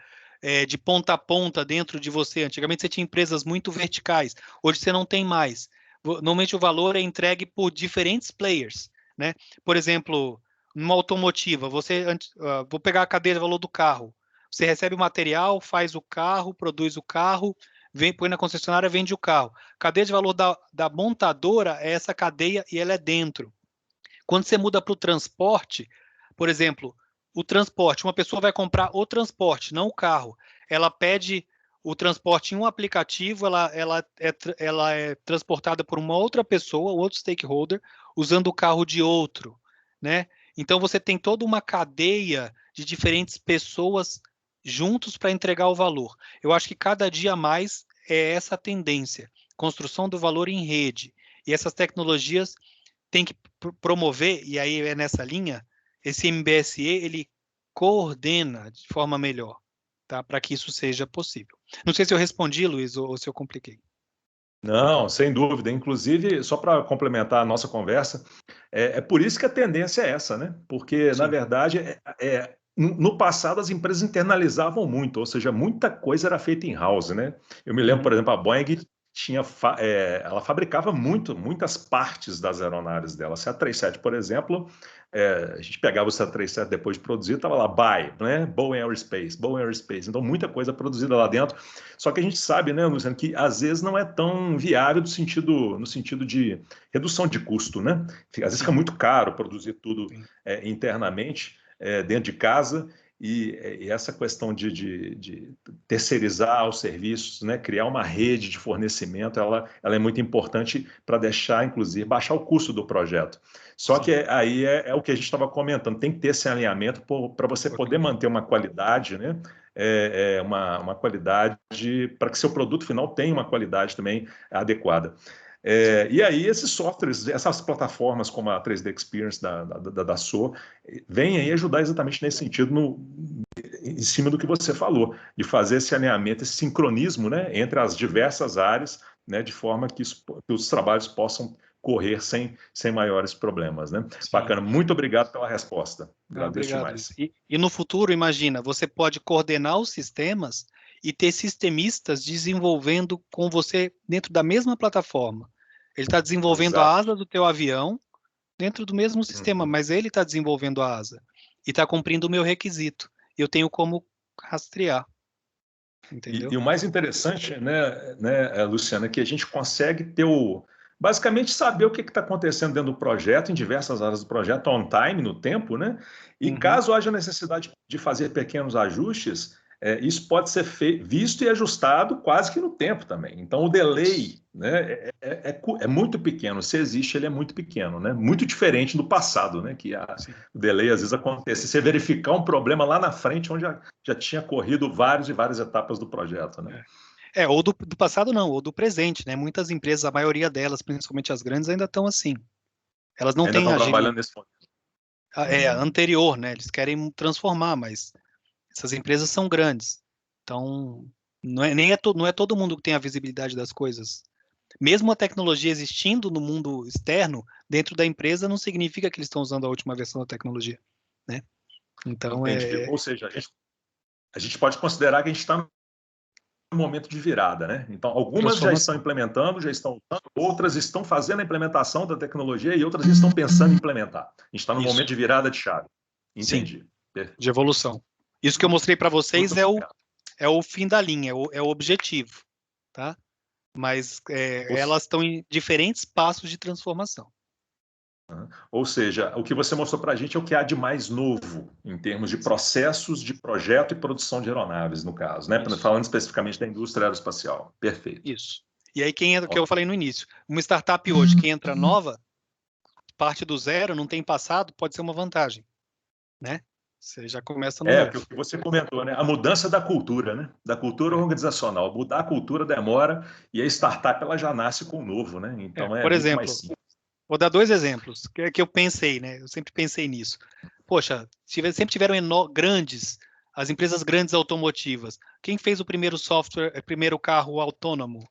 de ponta a ponta dentro de você. Antigamente você tinha empresas muito verticais, hoje você não tem mais. Normalmente o valor é entregue por diferentes players. Né? Por exemplo, numa automotiva, vou pegar a cadeia de valor do carro, você recebe o material, faz o carro, produz o carro, põe na concessionária, vende o carro. Cadeia de valor da montadora é essa cadeia e ela é dentro. Quando você muda para o transporte, por exemplo, o transporte, uma pessoa vai comprar o transporte, não o carro. Ela pede o transporte em um aplicativo, ela é transportada por uma outra pessoa, outro stakeholder, usando o carro de outro. Né? Então, você tem toda uma cadeia de diferentes pessoas juntos para entregar o valor. Eu acho que cada dia mais é essa tendência, construção do valor em rede. E essas tecnologias têm que promover, e aí é nessa linha, esse MBSE, ele coordena de forma melhor, tá? Para que isso seja possível. Não sei se eu respondi, Luiz, ou se eu compliquei. Não, sem dúvida. Inclusive, só para complementar a nossa conversa, é por isso que a tendência é essa, né? Porque, na Sim. verdade, no passado as empresas internalizavam muito, ou seja, muita coisa era feita in-house, né? Eu me lembro, por exemplo, a Boeing ela fabricava muitas partes das aeronaves dela. A 737, por exemplo, a gente pegava o 737 depois de produzir, estava lá, né? Boeing Aerospace. Então, muita coisa produzida lá dentro. Só que a gente sabe, né, Luciano, que às vezes não é tão viável no sentido de redução de custo, né? Às vezes fica muito caro produzir tudo internamente, dentro de casa, e essa questão de terceirizar os serviços, né, criar uma rede de fornecimento, ela é muito importante para deixar, inclusive, baixar o custo do projeto. Só que aí é o que a gente estava comentando, tem que ter esse alinhamento para você poder manter uma qualidade, né? Uma qualidade para que seu produto final tenha uma qualidade também adequada. E aí esses softwares, essas plataformas como a 3D Experience da Dassault, vêm aí ajudar exatamente nesse sentido, em cima do que você falou, de fazer esse alinhamento, esse sincronismo, né, entre as diversas áreas, né, de forma que os trabalhos possam correr sem maiores problemas, né? Sim. Bacana, muito obrigado pela resposta. Agradeço Obrigado. demais. E no futuro, imagina, você pode coordenar os sistemas e ter sistemistas desenvolvendo com você dentro da mesma plataforma. Ele está desenvolvendo a asa do teu avião dentro do mesmo sistema, mas ele está desenvolvendo a asa e está cumprindo o meu requisito. Eu tenho como rastrear. Entendeu? E o mais interessante, né, Luciana, é que a gente consegue ter basicamente saber o que está acontecendo dentro do projeto, em diversas áreas do projeto, on time, no tempo, né? E caso haja necessidade de fazer pequenos ajustes, isso pode ser visto e ajustado quase que no tempo também. Então, o delay, né, é muito pequeno. Se existe, ele é muito pequeno, né? Muito diferente do passado, né? Que o delay às vezes acontece. Você verificar um problema lá na frente, onde já tinha corrido várias e várias etapas do projeto, né? Ou do passado não, ou do presente, né? Muitas empresas, a maioria delas, principalmente as grandes, ainda estão assim. Elas não têm trabalhando nesse momento. Anterior, né? Eles querem transformar, mas essas empresas são grandes. Então, não é todo mundo que tem a visibilidade das coisas. Mesmo a tecnologia existindo no mundo externo, dentro da empresa, não significa que eles estão usando a última versão da tecnologia, né? Então, Entendi. Ou seja, a gente pode considerar que a gente está no momento de virada, né? Então, algumas já estão implementando, já estão usando, outras estão fazendo a implementação da tecnologia e outras estão pensando em implementar. A gente está no momento de virada de chave. Entendi. Sim, de evolução. Isso que eu mostrei para vocês é o fim da linha, é o objetivo, tá? Mas elas estão em diferentes passos de transformação. Ou seja, o que você mostrou para a gente é o que há de mais novo em termos de processos de projeto e produção de aeronaves, no caso, né? Isso. Falando especificamente da indústria aeroespacial. Perfeito. Isso. E aí, que eu falei no início, uma startup hoje que entra nova, parte do zero, não tem passado, pode ser uma vantagem, né? Você já começa no novo. O que você comentou, né? A mudança da cultura, né? Da cultura organizacional. Mudar a cultura demora e a startup ela já nasce com o novo, né? Então por muito exemplo, mais simples. Vou dar 2 exemplos que eu pensei, né? Eu sempre pensei nisso. Poxa, sempre tiveram grandes, as empresas grandes automotivas. Quem fez o primeiro software, primeiro carro autônomo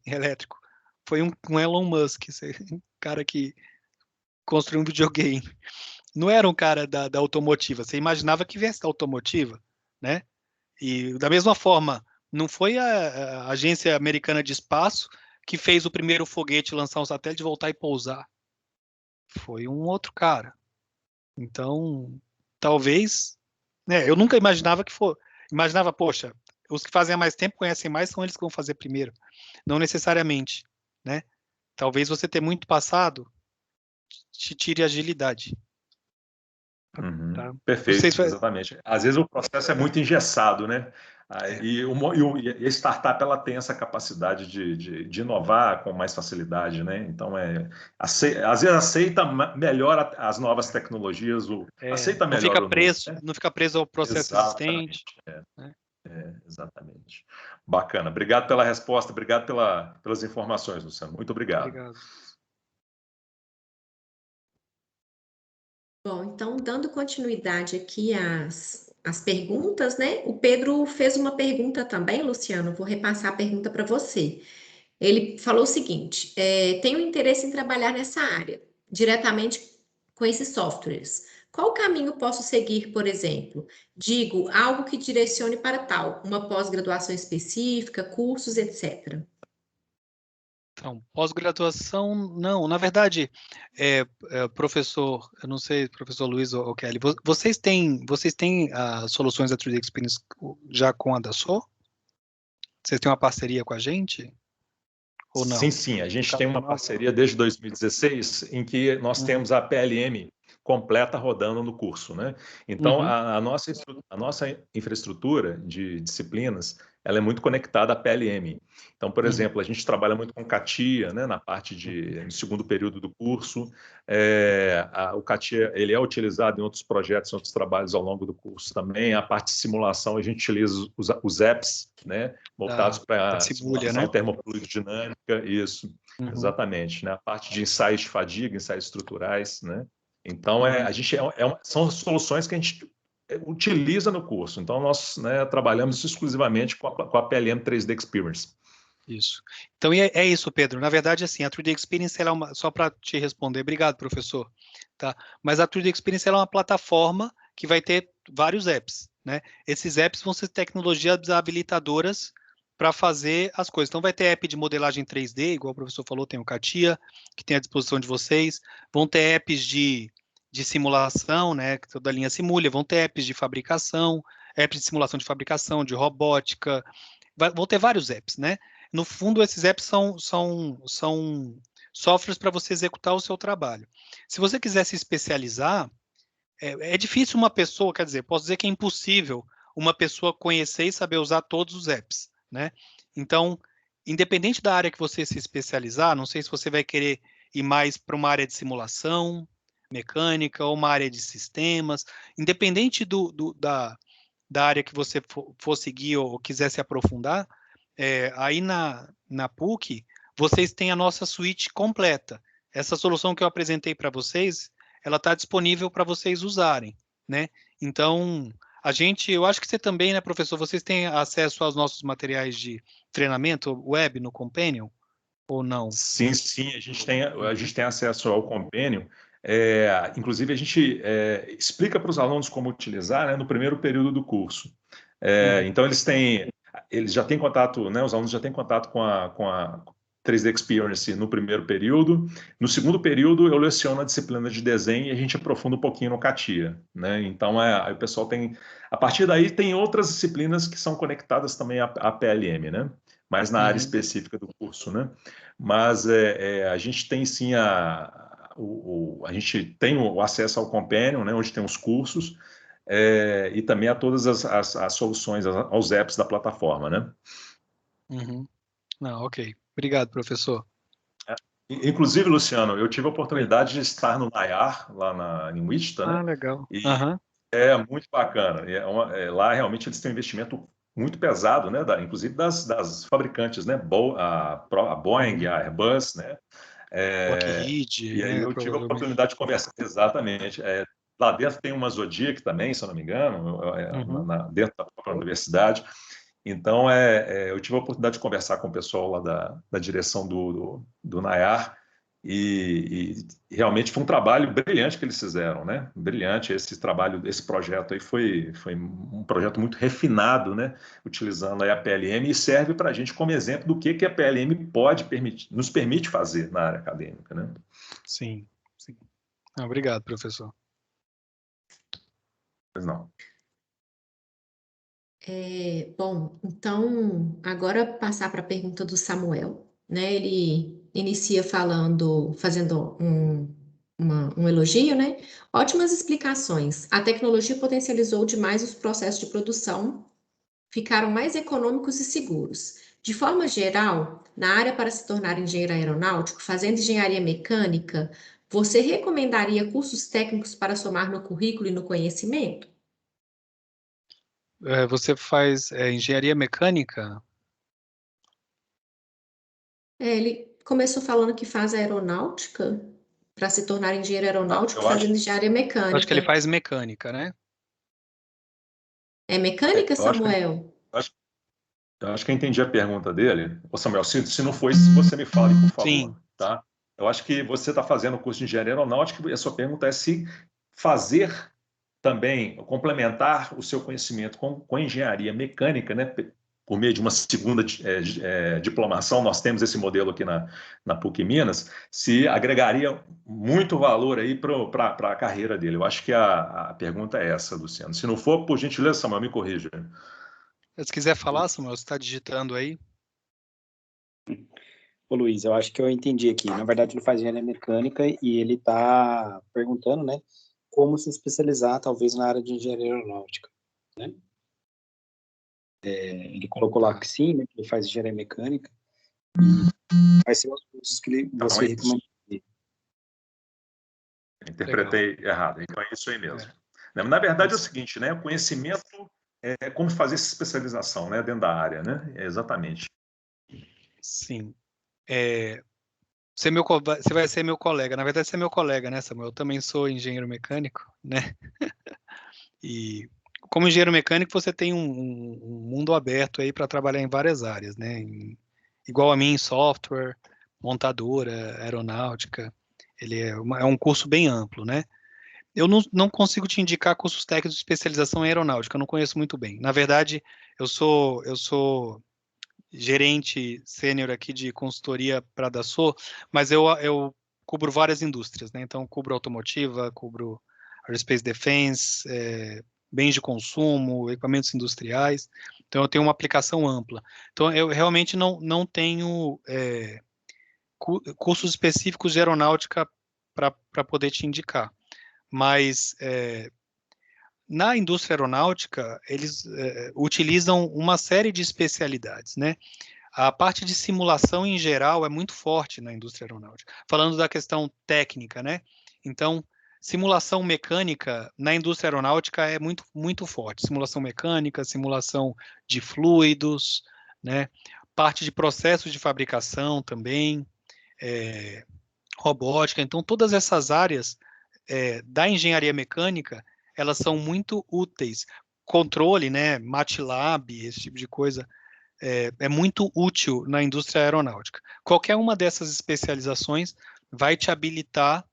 elétrico? Foi um Elon Musk, um cara que construiu um videogame. Não era um cara da automotiva. Você imaginava que viesse da automotiva, né? E da mesma forma, não foi a Agência Americana de Espaço que fez o primeiro foguete lançar um satélite, voltar e pousar. Foi um outro cara. Então, talvez, né, eu nunca imaginava imaginava, poxa, os que fazem há mais tempo conhecem mais, são eles que vão fazer primeiro. Não necessariamente, né? Talvez você ter muito passado te tire agilidade. Tá? Perfeito, exatamente. Às vezes o processo é muito engessado, né? E a startup ela tem essa capacidade de inovar com mais facilidade, né? Então, às vezes aceita melhor as novas tecnologias, aceita melhor o novo, né? Não fica preso ao processo existente. Exatamente. Bacana. Obrigado pela resposta, obrigado pelas informações, Luciano. Muito obrigado. Obrigado. Bom, então, dando continuidade aqui às perguntas, né? O Pedro fez uma pergunta também, Luciano, vou repassar a pergunta para você. Ele falou o seguinte: tenho interesse em trabalhar nessa área, diretamente com esses softwares. Qual caminho posso seguir, por exemplo? Digo, algo que direcione para tal, uma pós-graduação específica, cursos, etc. Então, pós-graduação, não. Na verdade, professor, eu não sei, professor Luiz ou Kelly, vocês têm soluções da 3D Experience já com a Dassault? Vocês têm uma parceria com a gente? Ou não? Sim, sim. A gente tem uma Não? parceria desde 2016 em que nós Uhum. temos a PLM completa rodando no curso, né? Então, Uhum. a nossa infraestrutura de disciplinas, ela é muito conectada à PLM. Então, por Uhum. exemplo, a gente trabalha muito com CATIA, né, na parte no segundo período do curso. O CATIA, ele é utilizado em outros projetos, em outros trabalhos ao longo do curso também. A parte de simulação, a gente utiliza os apps, né, voltados Da para Simulha, simulação né? termofluidodinâmica, isso, Uhum. exatamente, né? A parte de ensaios de fadiga, ensaios estruturais, né? Então, Uhum. a gente são soluções que a gente utiliza no curso. Então, nós, né, trabalhamos exclusivamente com a PLM 3D Experience. Isso. Então, é isso, Pedro. Na verdade, assim, a 3D Experience, ela é só para te responder, obrigado, professor. Tá? Mas a 3D Experience ela é uma plataforma que vai ter vários apps, né? Esses apps vão ser tecnologias habilitadoras para fazer as coisas. Então, vai ter app de modelagem 3D, igual o professor falou, tem o CATIA, que tem à disposição de vocês. Vão ter apps de simulação, né? Toda a linha Simulha. Vão ter apps de fabricação, apps de simulação de fabricação, de robótica. Vão ter vários apps, né? No fundo, esses apps são softwares para você executar o seu trabalho. Se você quiser se especializar, é difícil uma pessoa, quer dizer, posso dizer que é impossível uma pessoa conhecer e saber usar todos os apps, né? Então, independente da área que você se especializar, não sei se você vai querer ir mais para uma área de simulação mecânica ou uma área de sistemas, independente da área que você for seguir ou quiser se aprofundar, aí na PUC, vocês têm a nossa suíte completa. Essa solução que eu apresentei para vocês, ela está disponível para vocês usarem, né? Então, eu acho que você também, né, professor, vocês têm acesso aos nossos materiais de treinamento web no Companion, ou não? Sim, sim, a gente tem acesso ao Compênio. Inclusive, a gente explica para os alunos como utilizar, né, no primeiro período do curso. Então, eles já têm contato, né, os alunos já têm contato com a 3D Experience no primeiro período. No segundo período, eu leciono a disciplina de desenho e a gente aprofunda um pouquinho no CATIA, né? Então, aí o pessoal tem... A partir daí, tem outras disciplinas que são conectadas também à PLM, né? Mais na área específica do curso, né? Mas a gente tem sim a gente tem o acesso ao Companion, né, onde tem os cursos, e também a todas as soluções, aos apps da plataforma, né? Uhum. Não, ok. Obrigado, professor. Inclusive, Luciano, eu tive a Oi. oportunidade de estar no NIAR, lá em Wichita, né? Legal. E Aham. é muito bacana. Lá realmente eles têm um investimento muito pesado, né? Inclusive das fabricantes, né? A Boeing, a Airbus, né? Lockheed, E aí né, eu tive a provavelmente. oportunidade de conversar, exatamente. Lá dentro tem uma Zodiac também, se eu não me engano, Uhum. dentro da própria universidade. Então, eu tive a oportunidade de conversar com o pessoal lá da direção do NIAR e realmente foi um trabalho brilhante que eles fizeram, né? Brilhante esse trabalho, esse projeto aí foi um projeto muito refinado, né? Utilizando aí a PLM e serve para a gente como exemplo do que a PLM nos permite fazer na área acadêmica, né? Sim, sim. Obrigado, professor. Pois não. Bom, então, agora passar para a pergunta do Samuel, né? Ele inicia fazendo um elogio, né? Ótimas explicações. A tecnologia potencializou demais os processos de produção, ficaram mais econômicos e seguros. De forma geral, na área para se tornar engenheiro aeronáutico, fazendo engenharia mecânica, você recomendaria cursos técnicos para somar no currículo e no conhecimento? Você faz engenharia mecânica? Ele começou falando que faz aeronáutica para se tornar engenheiro Não, aeronáutico eu acho, fazendo engenharia Acho que ele mecânica. faz mecânica, né? É mecânica, eu acho que ele, Samuel? Eu acho que eu entendi a pergunta dele. Ô Samuel, se não foi, se você me fale, por favor. Sim. Tá? Eu acho que você está fazendo o curso de engenharia aeronáutica e a sua pergunta é se fazer também, complementar o seu conhecimento com engenharia mecânica, né, por meio de uma segunda diplomação, nós temos esse modelo aqui na PUC Minas, se agregaria muito valor aí para a carreira dele. Eu acho que a pergunta é essa, Luciano. Se não for, por gentileza, Samuel, me corrija. Se quiser falar, Samuel, você está digitando aí? Ô Luiz, eu acho que eu entendi aqui. Na verdade, ele faz engenharia mecânica e ele está perguntando, né, como se especializar, talvez, na área de engenharia aeronáutica, né? Ele colocou lá que sim, né, que ele faz engenharia mecânica. Quais são os cursos que você recomendaria? Interpretei errado. Então é isso aí mesmo. Na verdade é o seguinte, né? O conhecimento é como fazer essa especialização, né? Dentro da área, né? Exatamente. Sim. Você vai ser meu colega. Na verdade, você é meu colega, né, Samuel? Eu também sou engenheiro mecânico, né? E como engenheiro mecânico, você tem um mundo aberto aí para trabalhar em várias áreas, né? Igual a mim, em software, montadora, aeronáutica. Ele é um curso bem amplo, né? Eu não consigo te indicar cursos técnicos de especialização em aeronáutica, eu não conheço muito bem. Na verdade, eu sou gerente sênior aqui de consultoria para a Dassault, mas eu cubro várias indústrias, né? Então, cubro automotiva, cubro aerospace defense, bens de consumo, equipamentos industriais. Então, eu tenho uma aplicação ampla. Então, eu realmente não tenho cursos específicos de aeronáutica para poder te indicar. Mas na indústria aeronáutica, eles utilizam uma série de especialidades, né? A parte de simulação em geral é muito forte na indústria aeronáutica. Falando da questão técnica, né? Então, simulação mecânica na indústria aeronáutica é muito, muito forte. Simulação mecânica, simulação de fluidos, né? Parte de processos de fabricação também, robótica. Então, todas essas áreas da engenharia mecânica, elas são muito úteis. Controle, né? MATLAB, esse tipo de coisa, é muito útil na indústria aeronáutica. Qualquer uma dessas especializações vai te habilitar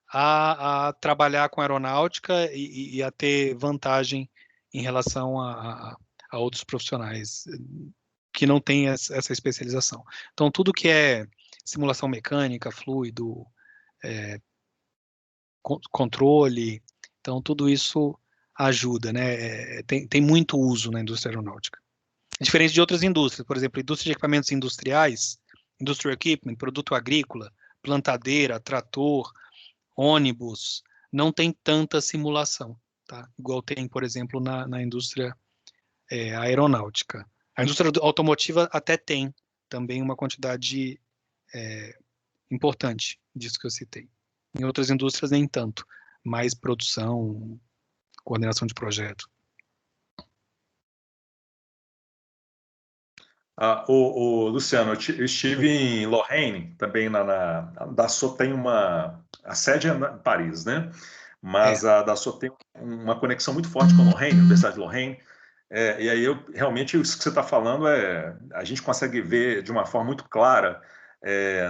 a trabalhar com aeronáutica e a ter vantagem em relação a outros profissionais que não têm essa especialização. Então, tudo que é simulação mecânica, fluido, controle, então tudo isso ajuda, né? Tem muito uso na indústria aeronáutica. Diferente de outras indústrias, por exemplo, indústria de equipamentos industriais, industrial equipment, produto agrícola, plantadeira, trator, ônibus, não tem tanta simulação, tá? Igual tem, por exemplo, na indústria aeronáutica. A indústria automotiva até tem também uma quantidade importante disso que eu citei. Em outras indústrias, nem tanto. Mais produção, coordenação de projeto. Luciano, eu estive em Lorraine, também a Dassault tem a sede é em Paris, né? Mas a Dassault tem uma conexão muito forte com Lorraine, a Universidade de Lorraine. E aí, realmente, isso que você está falando a gente consegue ver de uma forma muito clara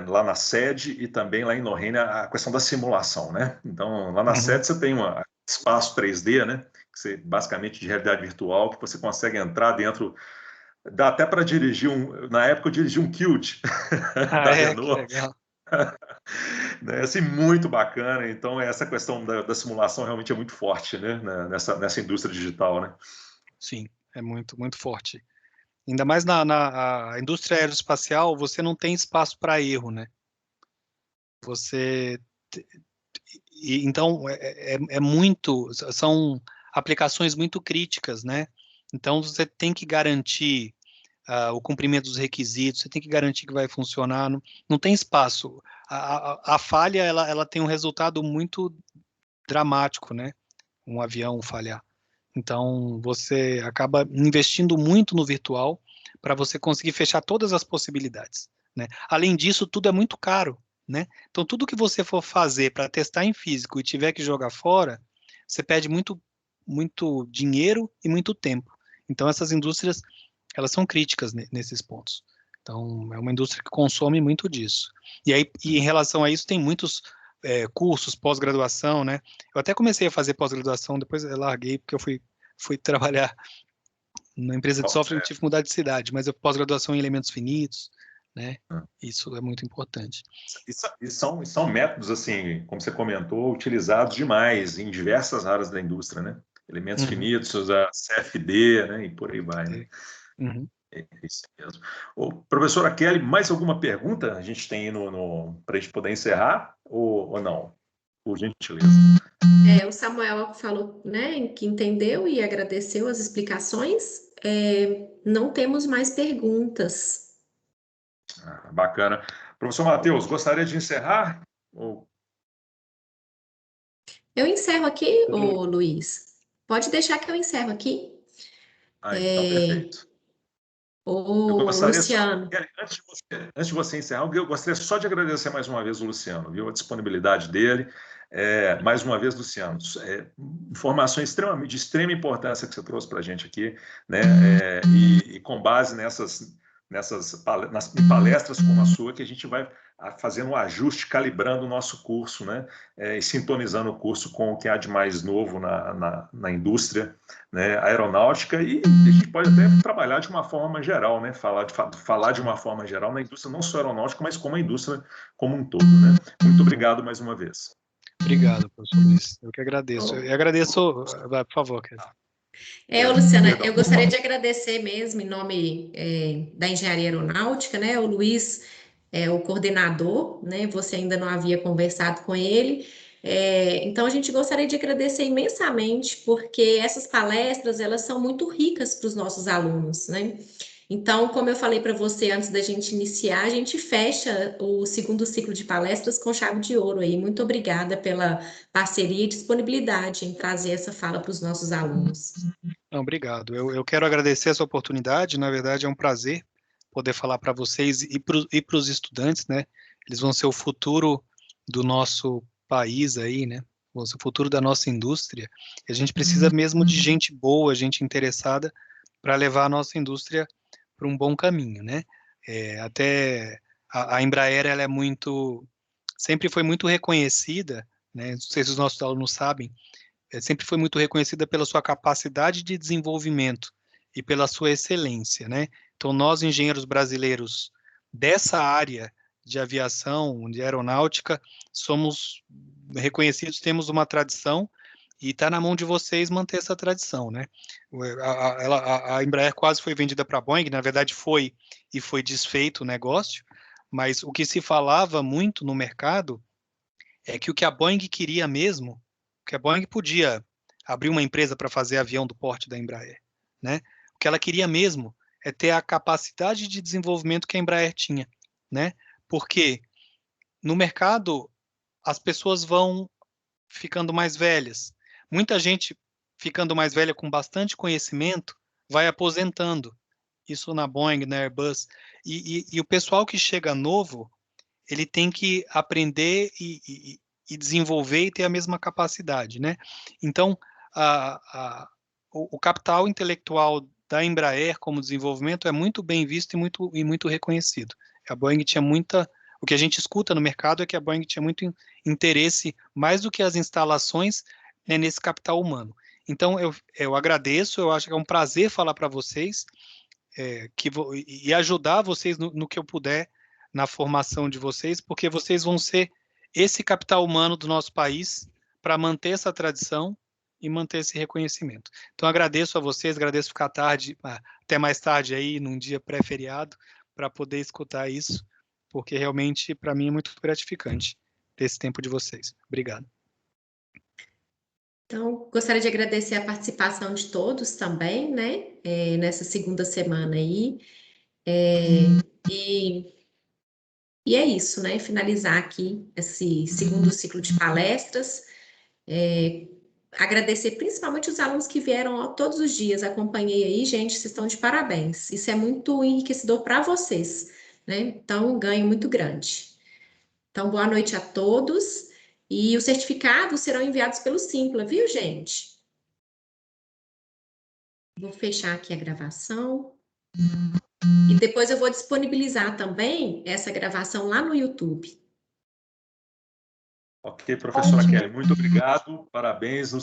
lá na sede e também lá em Lorraine a questão da simulação, né? Então, lá na sede você tem um espaço 3D, né? Basicamente de realidade virtual, que você consegue entrar dentro. Dá até para dirigir na época eu dirigi um Qt da Renault. Que legal. Né, assim, muito bacana. Então, essa questão da simulação realmente é muito forte, né? Nessa indústria digital, né? Sim, é muito, muito forte. Ainda mais na indústria aeroespacial, você não tem espaço para erro, né? Então, são aplicações muito críticas, né? Então, você tem que garantir o cumprimento dos requisitos, você tem que garantir que vai funcionar, não tem espaço. A falha, ela tem um resultado muito dramático, né? Um avião falhar. Então, você acaba investindo muito no virtual para você conseguir fechar todas as possibilidades, né? Além disso, tudo é muito caro, né? Então, tudo que você for fazer para testar em físico e tiver que jogar fora, você perde muito, muito dinheiro e muito tempo. Então, essas indústrias, elas são críticas nesses pontos. Então, é uma indústria que consome muito disso. E aí, em relação a isso, tem muitos cursos, pós-graduação, né? Eu até comecei a fazer pós-graduação, depois eu larguei, porque eu fui trabalhar na empresa de software, eu tive que mudar de cidade, mas eu pós-graduação em elementos finitos, né? Isso é muito importante. E são métodos, assim, como você comentou, utilizados demais em diversas áreas da indústria, né? Elementos finitos, a CFD, né? E por aí vai, né? É isso mesmo. Ô, professora Kelly, mais alguma pergunta a gente tem para a gente poder encerrar ou não? Por gentileza. O Samuel falou, né, que entendeu e agradeceu as explicações. Não temos mais perguntas. Bacana. Professor Matheus, gostaria de encerrar? Eu encerro aqui, ô Luiz. Pode deixar que eu encerro aqui. Então, perfeito. Ô, Luciano. Antes de você encerrar, eu gostaria só de agradecer mais uma vez o Luciano, viu? A disponibilidade dele. Mais uma vez, Luciano, informações de extrema importância que você trouxe para a gente aqui, né? E com base nas palestras como a sua, que a gente vai fazendo um ajuste, calibrando o nosso curso, né? E sintonizando o curso com o que há de mais novo na indústria, né, aeronáutica, e a gente pode até trabalhar de uma forma geral, né? Falar de uma forma geral na indústria, não só aeronáutica, mas como a indústria como um todo, né? Muito obrigado mais uma vez. Obrigado, professor Luiz. Eu que agradeço. Eu agradeço, por favor, Kelly. Luciana, eu gostaria de agradecer mesmo em nome da Engenharia Aeronáutica, né? O Luiz é o coordenador, né? Você ainda não havia conversado com ele. Então, a gente gostaria de agradecer imensamente, porque essas palestras, elas são muito ricas para os nossos alunos, né? Então, como eu falei para você antes da gente iniciar, a gente fecha o segundo ciclo de palestras com chave de ouro aí. Muito obrigada pela parceria e disponibilidade em trazer essa fala para os nossos alunos. Não, obrigado. Eu quero agradecer essa oportunidade. Na verdade, é um prazer poder falar para vocês e para os estudantes, né? Eles vão ser o futuro do nosso país aí, né? Vão ser o futuro da nossa indústria. E a gente precisa mesmo de gente boa, gente interessada para levar a nossa indústria para um bom caminho, né? Até a Embraer, ela sempre foi muito reconhecida, né? Não sei se os nossos alunos sabem, sempre foi muito reconhecida pela sua capacidade de desenvolvimento e pela sua excelência, né? Então, nós, engenheiros brasileiros dessa área de aviação, de aeronáutica, somos reconhecidos, temos uma tradição, e está na mão de vocês manter essa tradição, né? A Embraer quase foi vendida para a Boeing, na verdade foi desfeito o negócio, mas o que se falava muito no mercado é que o que a Boeing queria mesmo, que a Boeing podia abrir uma empresa para fazer avião do porte da Embraer, né? O que ela queria mesmo é ter a capacidade de desenvolvimento que a Embraer tinha, né? Porque no mercado as pessoas vão ficando mais velhas. Muita gente ficando mais velha com bastante conhecimento vai aposentando. Isso na Boeing, na Airbus. E o pessoal que chega novo, ele tem que aprender e desenvolver e ter a mesma capacidade, né? Então, o capital intelectual da Embraer como desenvolvimento é muito bem visto e muito reconhecido. A Boeing tinha o que a gente escuta no mercado é que a Boeing tinha muito interesse, mais do que as instalações, né, nesse capital humano. Então, eu agradeço, eu acho que é um prazer falar para vocês e ajudar vocês no que eu puder na formação de vocês, porque vocês vão ser esse capital humano do nosso país para manter essa tradição e manter esse reconhecimento. Então, agradeço a vocês, agradeço ficar até mais tarde aí, num dia pré-feriado, para poder escutar isso, porque realmente, para mim, é muito gratificante ter esse tempo de vocês. Obrigado. Então, gostaria de agradecer a participação de todos também, né, nessa segunda semana aí. E é isso, né? Finalizar aqui esse segundo ciclo de palestras. Agradecer principalmente os alunos que vieram todos os dias. Acompanhei aí, gente, vocês estão de parabéns. Isso é muito enriquecedor para vocês, né? Então, um ganho muito grande. Então, boa noite a todos. E os certificados serão enviados pelo Simpla, viu, gente? Vou fechar aqui a gravação. E depois eu vou disponibilizar também essa gravação lá no YouTube. Ok, professora Ótimo. Kelly, muito obrigado, parabéns.